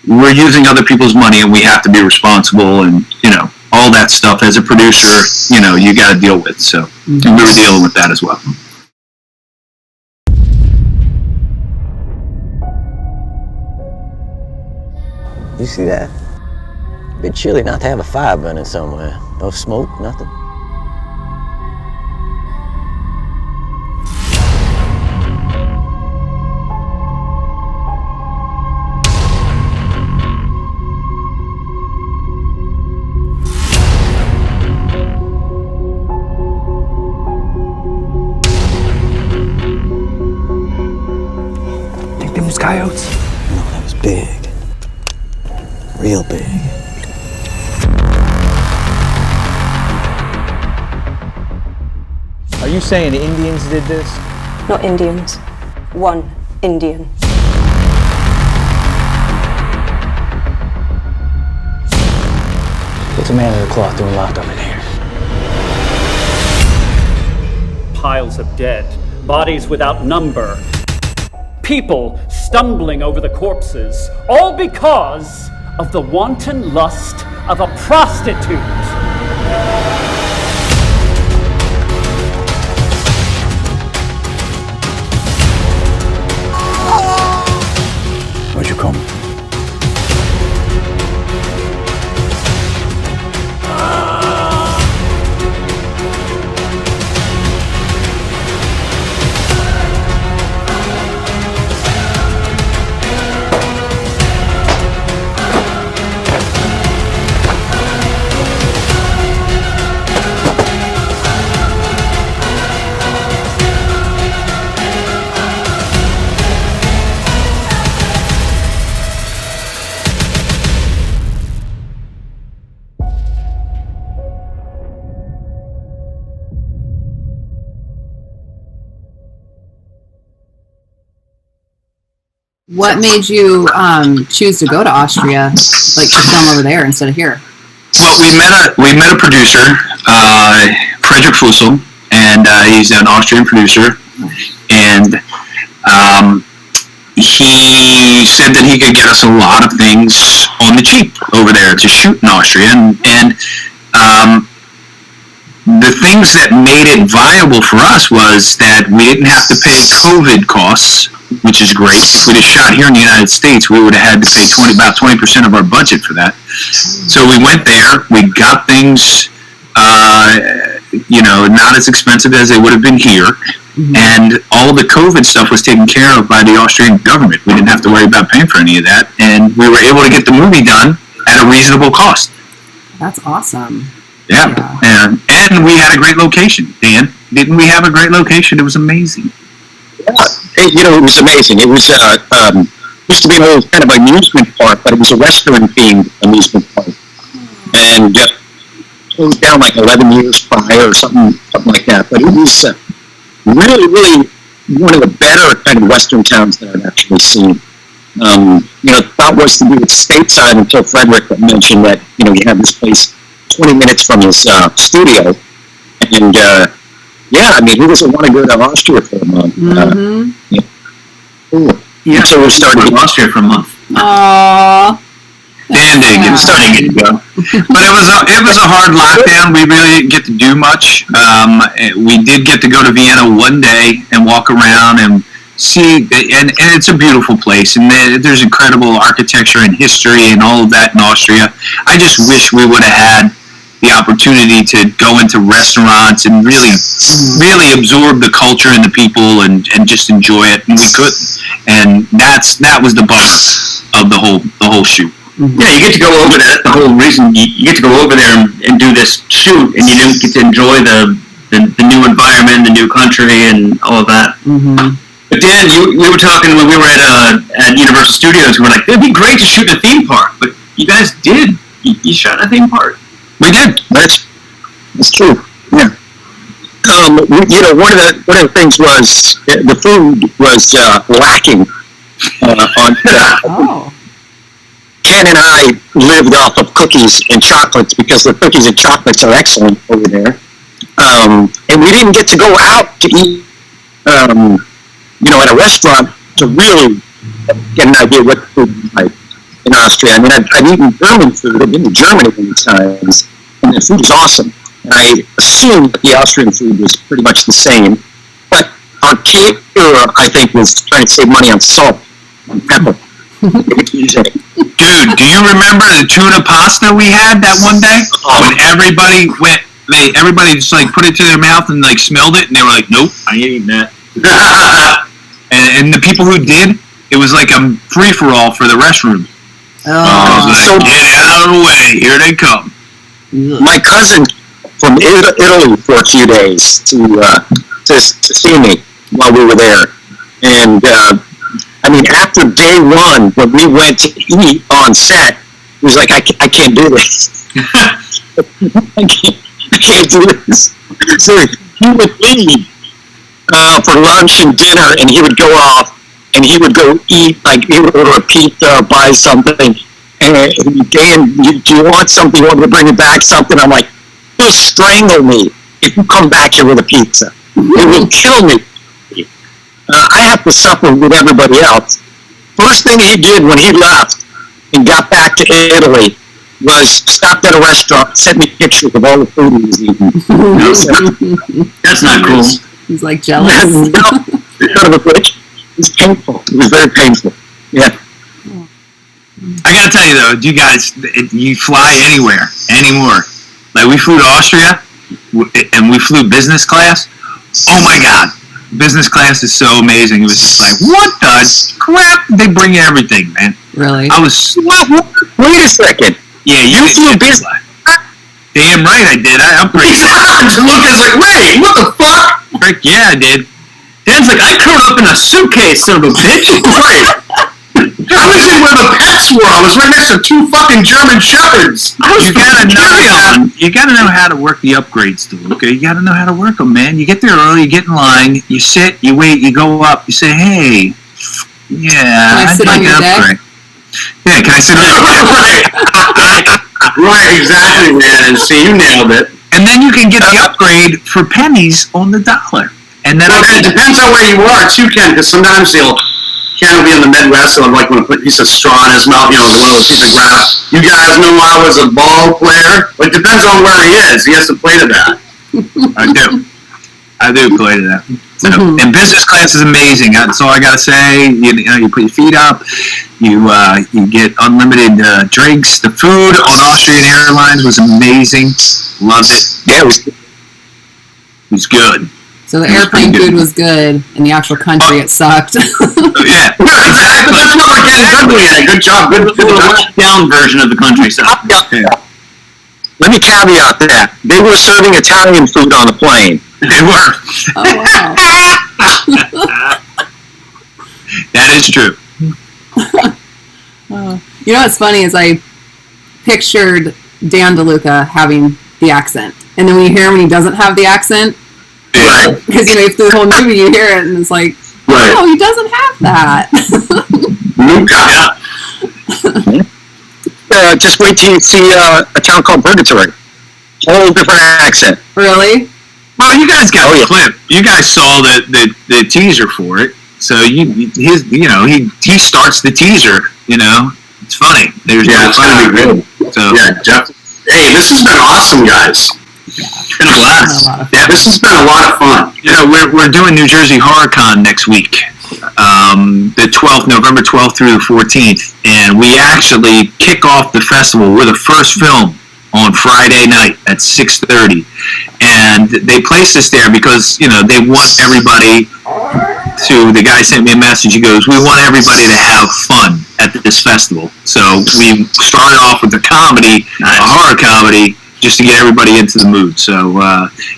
we're using other people's money and we have to be responsible, and all that stuff as a producer, you got to deal with. So and we were dealing with that as well. You see that? Bit chilly not to have a fire burning somewhere. No smoke, nothing. Think them was coyotes? No, that was big. Real big. Are you saying the Indians did this? Not Indians. One Indian. What's a man in a cloth doing locked up in here? Piles of dead, bodies without number. People stumbling over the corpses, all because of the wanton lust of a prostitute. What made you choose to go to Austria, like to film over there instead of here? Well, we met a producer, Frederick Fussel, and he's an Austrian producer, and he said that he could get us a lot of things on the cheap over there to shoot in Austria, and the things that made it viable for us was that we didn't have to pay COVID costs, which is great. If we'd have shot here in the United States, we would have had to pay about 20% of our budget for that. So we went there, we got things, not as expensive as they would have been here, and all of the COVID stuff was taken care of by the Austrian government. We didn't have to worry about paying for any of that, and we were able to get the movie done at a reasonable cost. That's awesome. Yeah. And we had a great location, Dan. Didn't we have a great location? It was amazing. Yeah, it was amazing. It was used to be an old kind of amusement park, but it was a restaurant-themed amusement park, and closed down like 11 years prior or something like that. But it was really, really one of the better kind of Western towns that I've actually seen. The thought was to do it stateside until Frederick mentioned that you have this place 20 minutes from his studio, and who doesn't want to go to Austria for a month? So we started in Austria for a month. Aww. Dan didn't get started getting to go, but it was a hard lockdown. We really didn't get to do much. We did get to go to Vienna one day and walk around and see, and it's a beautiful place, and there's incredible architecture and history and all of that in Austria. I just wish we would have had the opportunity to go into restaurants and really absorb the culture and the people and just enjoy it, and we couldn't. And that was the bummer of the whole shoot. Yeah, you get to go over there. That's the whole reason you get to go over there and do this shoot, and you didn't get to enjoy the new environment, the new country, and all of that. But Dan, we were talking when we were at Universal Studios. We were like, it'd be great to shoot in a theme park, but you guys did. You shot in a theme park. We did. That's true. Yeah. One of the things was the food was lacking. Ken and I lived off of cookies and chocolates because the cookies and chocolates are excellent over there. And we didn't get to go out to eat, at a restaurant to really get an idea what the food was like in Austria. I mean, I've eaten German food. I've been to Germany many times, and the food is awesome. And I assumed that the Austrian food was pretty much the same. But our caterer, I think, was trying to save money on salt and pepper. Dude, do you remember the tuna pasta we had that one day? When everybody just like put it to their mouth and like smelled it, and they were like, "Nope, I ain't eating that." and the people who did, it was like a free for all for the restroom. Like, get out of the way! Here they come. My cousin from Italy for a few days to see me while we were there, and after day one, when we went to eat on set, he was like, I can't do this. I can't do this. So he would leave for lunch and dinner, and he would go off, and he would go eat, like he would order a pizza or buy something, and Dan, do you want something? You want me to bring it back something? I'm like, he'll strangle me if you come back here with a pizza. It will kill me. I have to suffer with everybody else. First thing he did when he left and got back to Italy was stopped at a restaurant, sent me pictures of all the food he was eating. That's not cool. He's like jealous. Son of a bitch. It was painful. It was very painful. Yeah. I gotta tell you though, you guys, you fly anywhere, anymore. Like we flew to Austria, and we flew business class. Oh my God. Business class is so amazing. It was just like, what the crap? They bring you everything, man. Really? I was... Wait a second. Yeah, you flew business class. Damn right I did. I'm pretty... DeLuca's like, wait, what the fuck? Frick, yeah, I did. Dan's like, I curled up in a suitcase, son of a bitch. Right. I was in where the pets were. I was right next to two fucking German shepherds. You gotta know how to work the upgrades, DeLuca. You gotta know how to work them, man. You get there early, you get in line, you sit, you wait, you go up, you say, hey, Yeah, I sit on your deck? Yeah, can I sit on your deck? Right, exactly, man. And see, you nailed it. And then you can get the upgrade for pennies on the dollar. And then it depends on where you are, too, Ken, because sometimes Ken will be in the Midwest, so like when a piece of straw in his mouth, one of those pieces of grass. You guys know I was a ball player. It depends on where he is. He has to play to that. I do play to that. So, and business class is amazing. That's all I gotta say. You put your feet up. You get unlimited drinks. The food on Austrian Airlines was amazing. Loved it. Yeah, it was good. So the airplane food was good, and the actual country it sucked. Yeah, exactly. That's what we're getting good with. Good job. Good down version of the country. So. Let me caveat that. They were serving Italian food on the plane. They were. Oh, wow. That is true. You know what's funny is I pictured Dan DeLuca having the accent. And then when you hear him when he doesn't have the accent, because through the whole movie you hear it and it's like, oh, he doesn't have that. Just wait till you see a town called Purgatory. Whole different accent. Really? Well, you guys got the clip. You guys saw the teaser for it. So he starts the teaser. It's funny. It's gonna be good. So definitely. Hey, this has been awesome, guys. It's been a blast. Yeah, this has been a lot of fun. We're doing New Jersey HorrorCon next week, the 12th, November 12th through the 14th, and we actually kick off the festival with a first film on Friday night at 6:30, and they placed us there because they want everybody to. The guy sent me a message. He goes, "We want everybody to have fun at this festival." So we started off with a comedy, a horror comedy, just to get everybody into the mood. So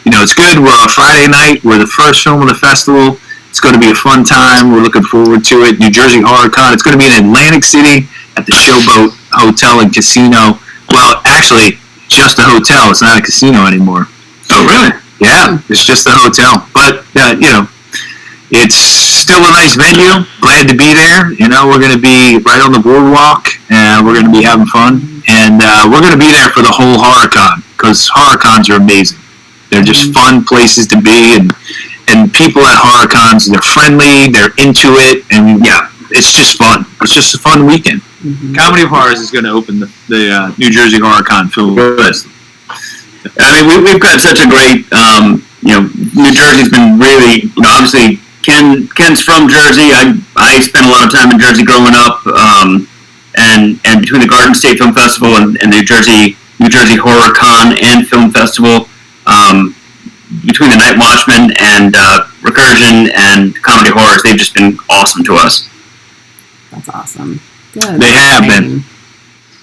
it's good. We're on Friday night. We're the first film of the festival. It's going to be a fun time. We're looking forward to it. New Jersey HorrorCon. It's going to be in Atlantic City at the Showboat Hotel and Casino. Well, actually, just a hotel. It's not a casino anymore. Oh, really? Yeah, it's just a hotel. But, it's still a nice venue. Glad to be there. We're going to be right on the boardwalk, and we're going to be having fun. And we're going to be there for the whole HorrorCon, because HorrorCons are amazing. They're just fun places to be, and people at HorrorCons, they're friendly, they're into it, and it's just fun. It's just a fun weekend. Comedy of Horrors is going to open the New Jersey HorrorCon Film Festival. I mean, we've got such a great, New Jersey's been really, obviously, Ken's from Jersey. I spent a lot of time in Jersey growing up, and between the Garden State Film Festival and New Jersey HorrorCon and Film Festival, between the Night Watchmen and Recursion and Comedy Horrors, they've just been awesome to us. That's awesome. Good. They have been.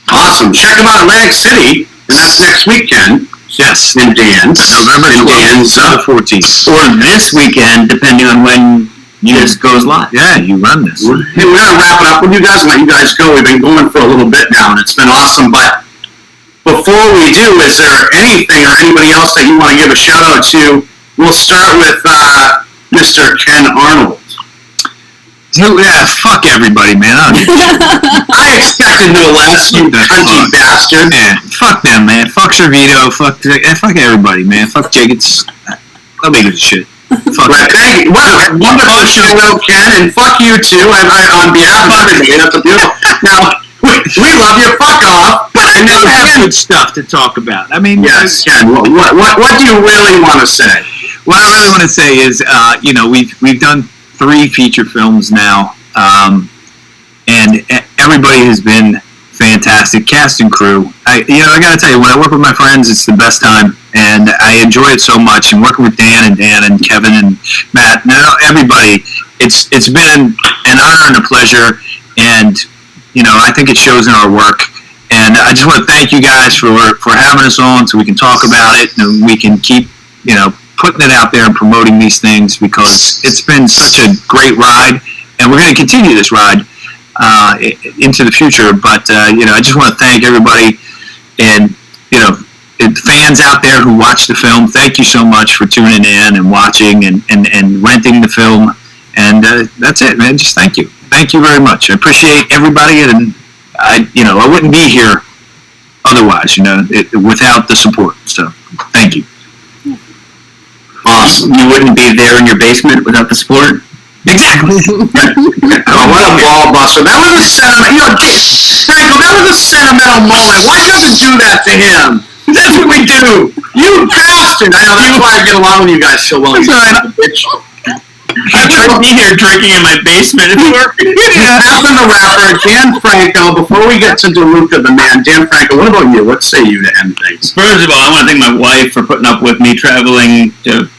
Awesome. Check them out in Atlantic City, and that's next weekend. Yes. In Dan's. November 12th to the 14th. Or this weekend, depending on when this goes live. Yeah, you run this. Hey, we're going to wrap it up with you guys and let you guys go. We've been going for a little bit now, and it's been awesome. But before we do, is there anything or anybody else that you want to give a shout-out to? We'll start with Mr. Ken Arnold. Yeah, fuck everybody, man. I expected no less, you cunty bastard. Yeah, fuck them, man. Fuck Servito. Fuck everybody, man. Fuck Jacobs. Nobody gives a shit. Fuck right, thank you. Well, wonderful show, Ken, and fuck you too. On behalf of everybody, that's a beautiful. Now, we love you. Fuck off. And now we have good stuff to talk about. I mean, yes, Ken. What do you really want to say? What I really want to say is, we've done 3 feature films now, and everybody has been fantastic, cast and crew. I got to tell you, when I work with my friends, it's the best time, and I enjoy it so much. And working with Dan and Kevin and Matt, everybody, it's been an honor and a pleasure. And I think it shows in our work. And I just want to thank you guys for having us on, so we can talk about it and we can keep putting it out there and promoting these things, because it's been such a great ride, and we're going to continue this ride into the future. But I just want to thank everybody, and fans out there who watch the film. Thank you so much for tuning in and watching and renting the film. And that's it, man. Just thank you. Thank you very much. I appreciate everybody, and I wouldn't be here otherwise, without the support. So, thank you. Awesome. You wouldn't be there in your basement without the support? Exactly. Oh, what a ball buster. That was a sentimental, Franko, that was a sentimental moment. Why doesn't do that to him? That's what we do. You bastard. I know, that's why I get along with you guys so well. That's right. Bitch. I should be here drinking in my basement. Happened the rapper, Dan Franko. Before we get to DeLuca, the man, Dan Franko, what about you? What say you to end things? First of all, I want to thank my wife for putting up with me traveling to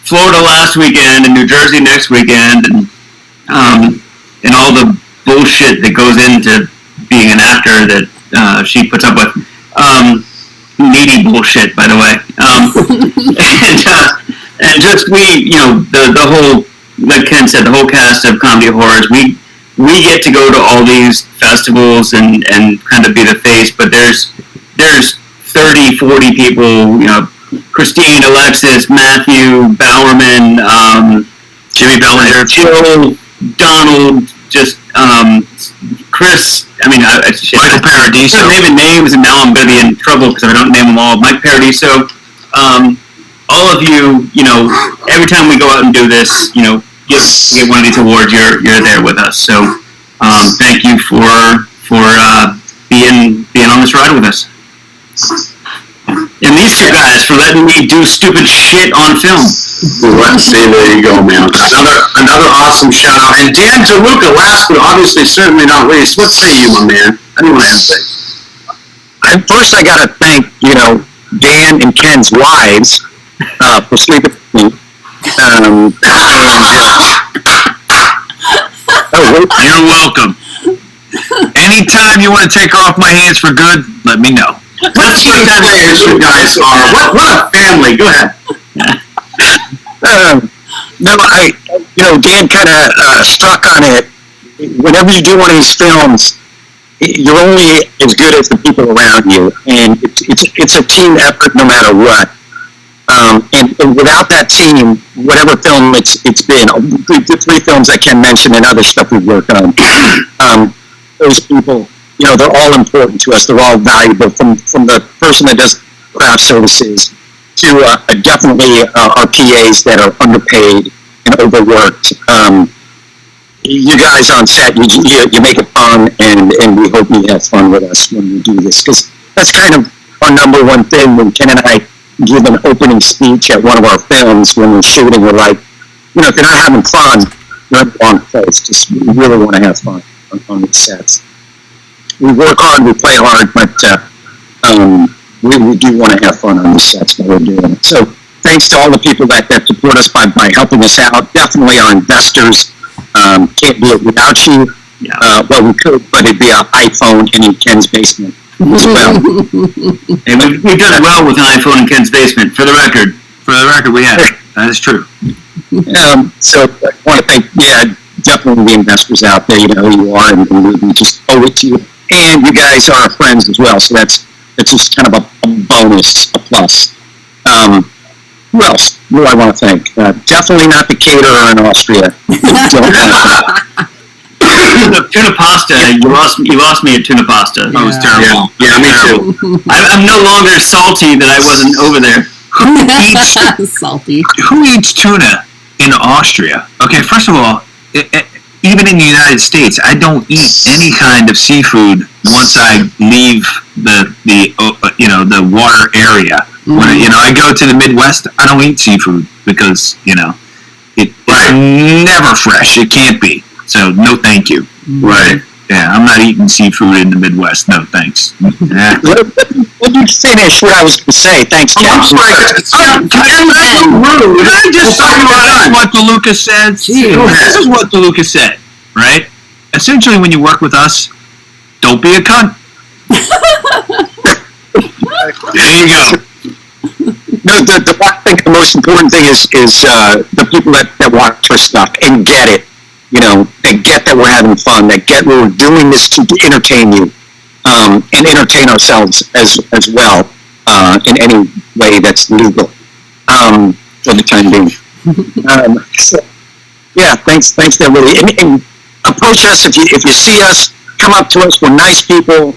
Florida last weekend and New Jersey next weekend, and all the bullshit that goes into being an actor that she puts up with. Needy bullshit, by the way. And just the whole, like Ken said, the whole cast of Comedy Horrors, we get to go to all these festivals and kind of be the face, but there's 30, 40 people, Christine, Alexis, Matthew, Bowerman, Jimmy Bellinger, Jill, Donald, just Chris. Michael Paradiso. I'm naming names, and now I'm going to be in trouble because if I don't name them all. Mike Paradiso. All of you, every time we go out and do this, get one of these awards, you're there with us. So, thank you for being on this ride with us. And these two guys for letting me do stupid shit on film. Let's see, there you go, man. Another awesome shout out. And Dan DeLuca, last but obviously certainly not least, what say you, my man? How do you want to say? First, I got to thank, Dan and Ken's wives for sleeping with me. You're welcome. Anytime you want to take her off my hands for good, let me know. Let's see what you guys are. What a family. Go ahead. Dan kind of struck on it. Whenever you do one of these films, you're only as good as the people around you, and it's a team effort no matter what. And without that team, whatever film it's been, the three films I can mention and other stuff we've worked on, those people, they're all important to us. They're all valuable, from the person that does craft services to definitely our PAs that are underpaid and overworked. You guys on set, you make it fun, and we hope you have fun with us when we do this, because that's kind of our number one thing. When Ken and I give an opening speech at one of our films when we're shooting, we're like, if you're not having fun, you're in the wrong place. Just we really want to have fun on these sets. We work hard, we play hard, but we do want to have fun on these sets while we're doing it. So thanks to all the people that support us by helping us out. Definitely our investors. Can't do it without you. Well, we could, but it'd be an iPhone in Ken's basement as well. And we've done well with an iPhone in Ken's basement. For the record, we have. That is true. So I want to thank, definitely the investors out there. You know who you are, and we just owe it to you. And you guys are our friends as well, so that's just kind of a bonus, a plus. Who else? Who do I want to thank? Definitely not the caterer in Austria. The tuna pasta. You lost me at tuna pasta. That was terrible. Yeah, me too. I'm no longer salty that I wasn't over there. Salty. Who eats tuna in Austria? Okay, first of all, even in the United States, I don't eat any kind of seafood once I leave the water area. When I go to the Midwest, I don't eat seafood because it's never fresh. It can't be. So no, thank you. Right? Yeah, I'm not eating seafood in the Midwest. No, thanks. Let me finish what I was going to say. Thanks, Ken. I'm sorry. Can I just talk about what DeLuca said? This is what DeLuca said, right? Essentially, when you work with us, don't be a cunt. There you go. No, I think the most important thing is the people that watch our stuff and get it. They get that we're having fun. They get we're doing this to entertain you, and entertain ourselves as well in any way that's legal for the time being. So, yeah, thanks, everybody. And approach us if you see us. Come up to us. We're nice people.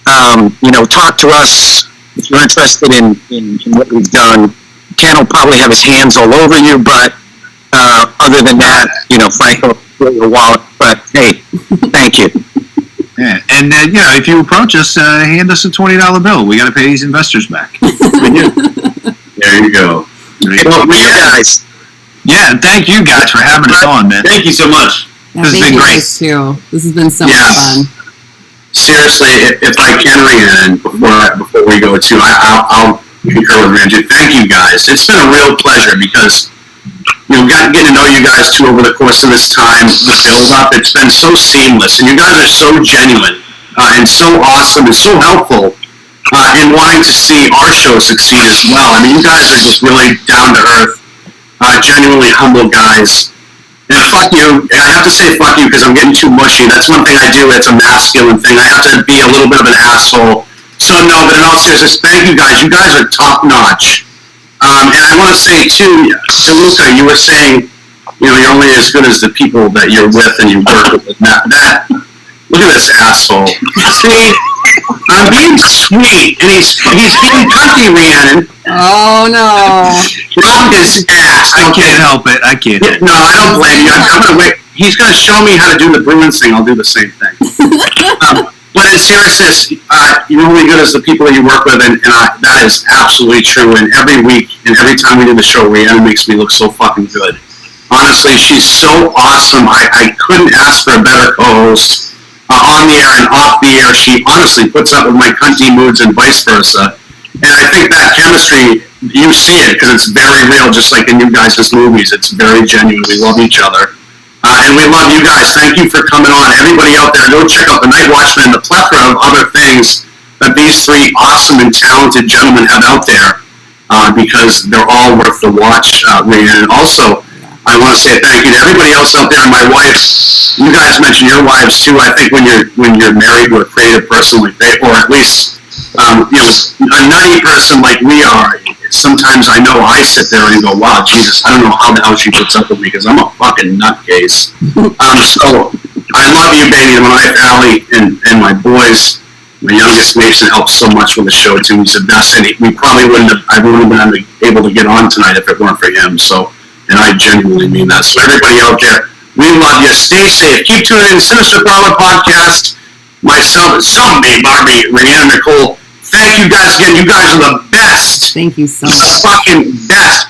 Talk to us if you're interested in what we've done. Ken will probably have his hands all over you, but other than that, Franco, your wallet. But hey, thank you. Yeah, and if you approach us, hand us a $20 bill. We got to pay these investors back. There you go. Well, you guys. Yeah, and thank you guys for having us on, man. Thank you so much. Yeah, this has been great. Too. This has been so much fun. Seriously, if I can, Rhiannon, before we go to, I'll concur with Randy. Thank you guys. It's been a real pleasure because getting to know you guys too over the course of this time, the build-up, it's been so seamless, and you guys are so genuine and so awesome and so helpful in wanting to see our show succeed as well. I mean, you guys are just really down to earth, genuinely humble guys. And fuck you. I have to say fuck you because I'm getting too mushy. That's one thing I do. It's a masculine thing. I have to be a little bit of an asshole. So no, but in all seriousness, thank you guys. You guys are top notch. And I want to say too, DeLuca, you were saying, you're only as good as the people that you're with and you work with. That look at this asshole. See, I'm being sweet, and he's being cunty, Rhiannon. Oh no! Drop his ass. I can't help it. I can't. No, I don't blame you. I'm gonna wait. He's gonna show me how to do the Bruins thing. I'll do the same thing. But in seriousness, you're only good as the people that you work with, and that is absolutely true. And every week, and every time we do the show, Rhiannon makes me look so fucking good. Honestly, she's so awesome. I couldn't ask for a better co-host. On the air and off the air, she honestly puts up with my cunty moods and vice versa. And I think that chemistry, you see it because it's very real, just like in you guys' movies. It's very genuine. We love each other. And we love you guys. Thank you for coming on. Everybody out there, go check out the Night Watchmen and the plethora of other things that these three awesome and talented gentlemen have out there because they're all worth the watch, Rhiannon. And also, I want to say thank you to everybody else out there. My wife, you guys mentioned your wives too. I think when you're married to a creative person like they, or at least a nutty person like we are, sometimes I know I sit there and go, wow, Jesus, I don't know how the hell she puts up with me because I'm a fucking nutcase. So I love you, baby, and my wife Allie and my boys. My youngest Mason helped so much with the show too. He's the best, and I wouldn't have been able to get on tonight if it weren't for him. So. And I genuinely mean that. So everybody out there, we love you. Stay safe. Keep tuning in to Sinister Power Podcast. Myself, me, Barbie, Rhiannon, Nicole. Thank you guys again. You guys are the best. Thank you so much. The fucking best.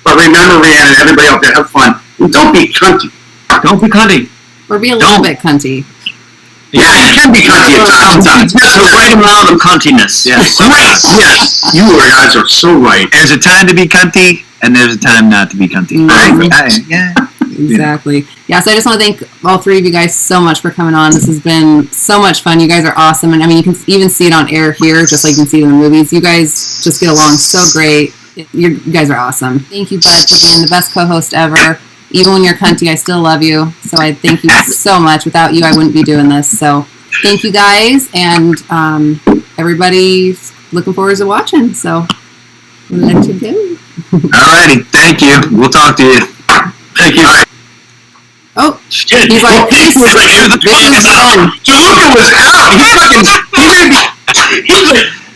But remember, Rhiannon, everybody out there, have fun. And don't be cunty. Don't be cunty. Or be a little bit cunty. Yeah, you can be cunty at times. That's the right amount of cuntiness. Yes. Right. Yes. You guys are so right. There's a time to be cunty, and there's a time not to be cunty. Mm-hmm. Yeah. Exactly. Yeah, so I just want to thank all three of you guys so much for coming on. This has been so much fun. You guys are awesome. And I mean, you can even see it on air here, just like you can see it in the movies. You guys just get along so great. You guys are awesome. Thank you, Bud, for being the best co-host ever. Even when you're cunty, I still love you. So I thank you so much. Without you, I wouldn't be doing this. So thank you guys. And everybody's looking forward to watching. So we'll let you go. Alrighty. Thank you. We'll talk to you. Thank you. Oh, shit. He's like, this is done. DeLuca was out.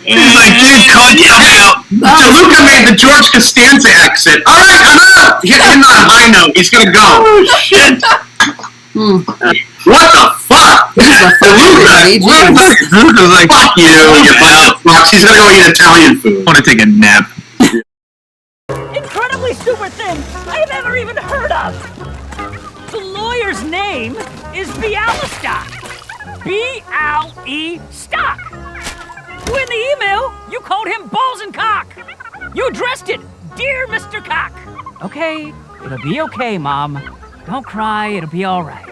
He's like, dude, come out. DeLuca made the George Costanza exit. All right, I'm out. Hit him on a high note. He's gonna go. Oh shit. What the fuck? DeLuca's like, fuck you, you fucks. He's gonna go eat Italian food. I want to take a nap. Incredibly super thin I've ever even heard of. The lawyer's name is Bialystock. B-L-E Stock. In the email, you called him Balls and Cock. You addressed it, Dear Mr. Cock. Okay, it'll be okay, Mom. Don't cry, it'll be all right.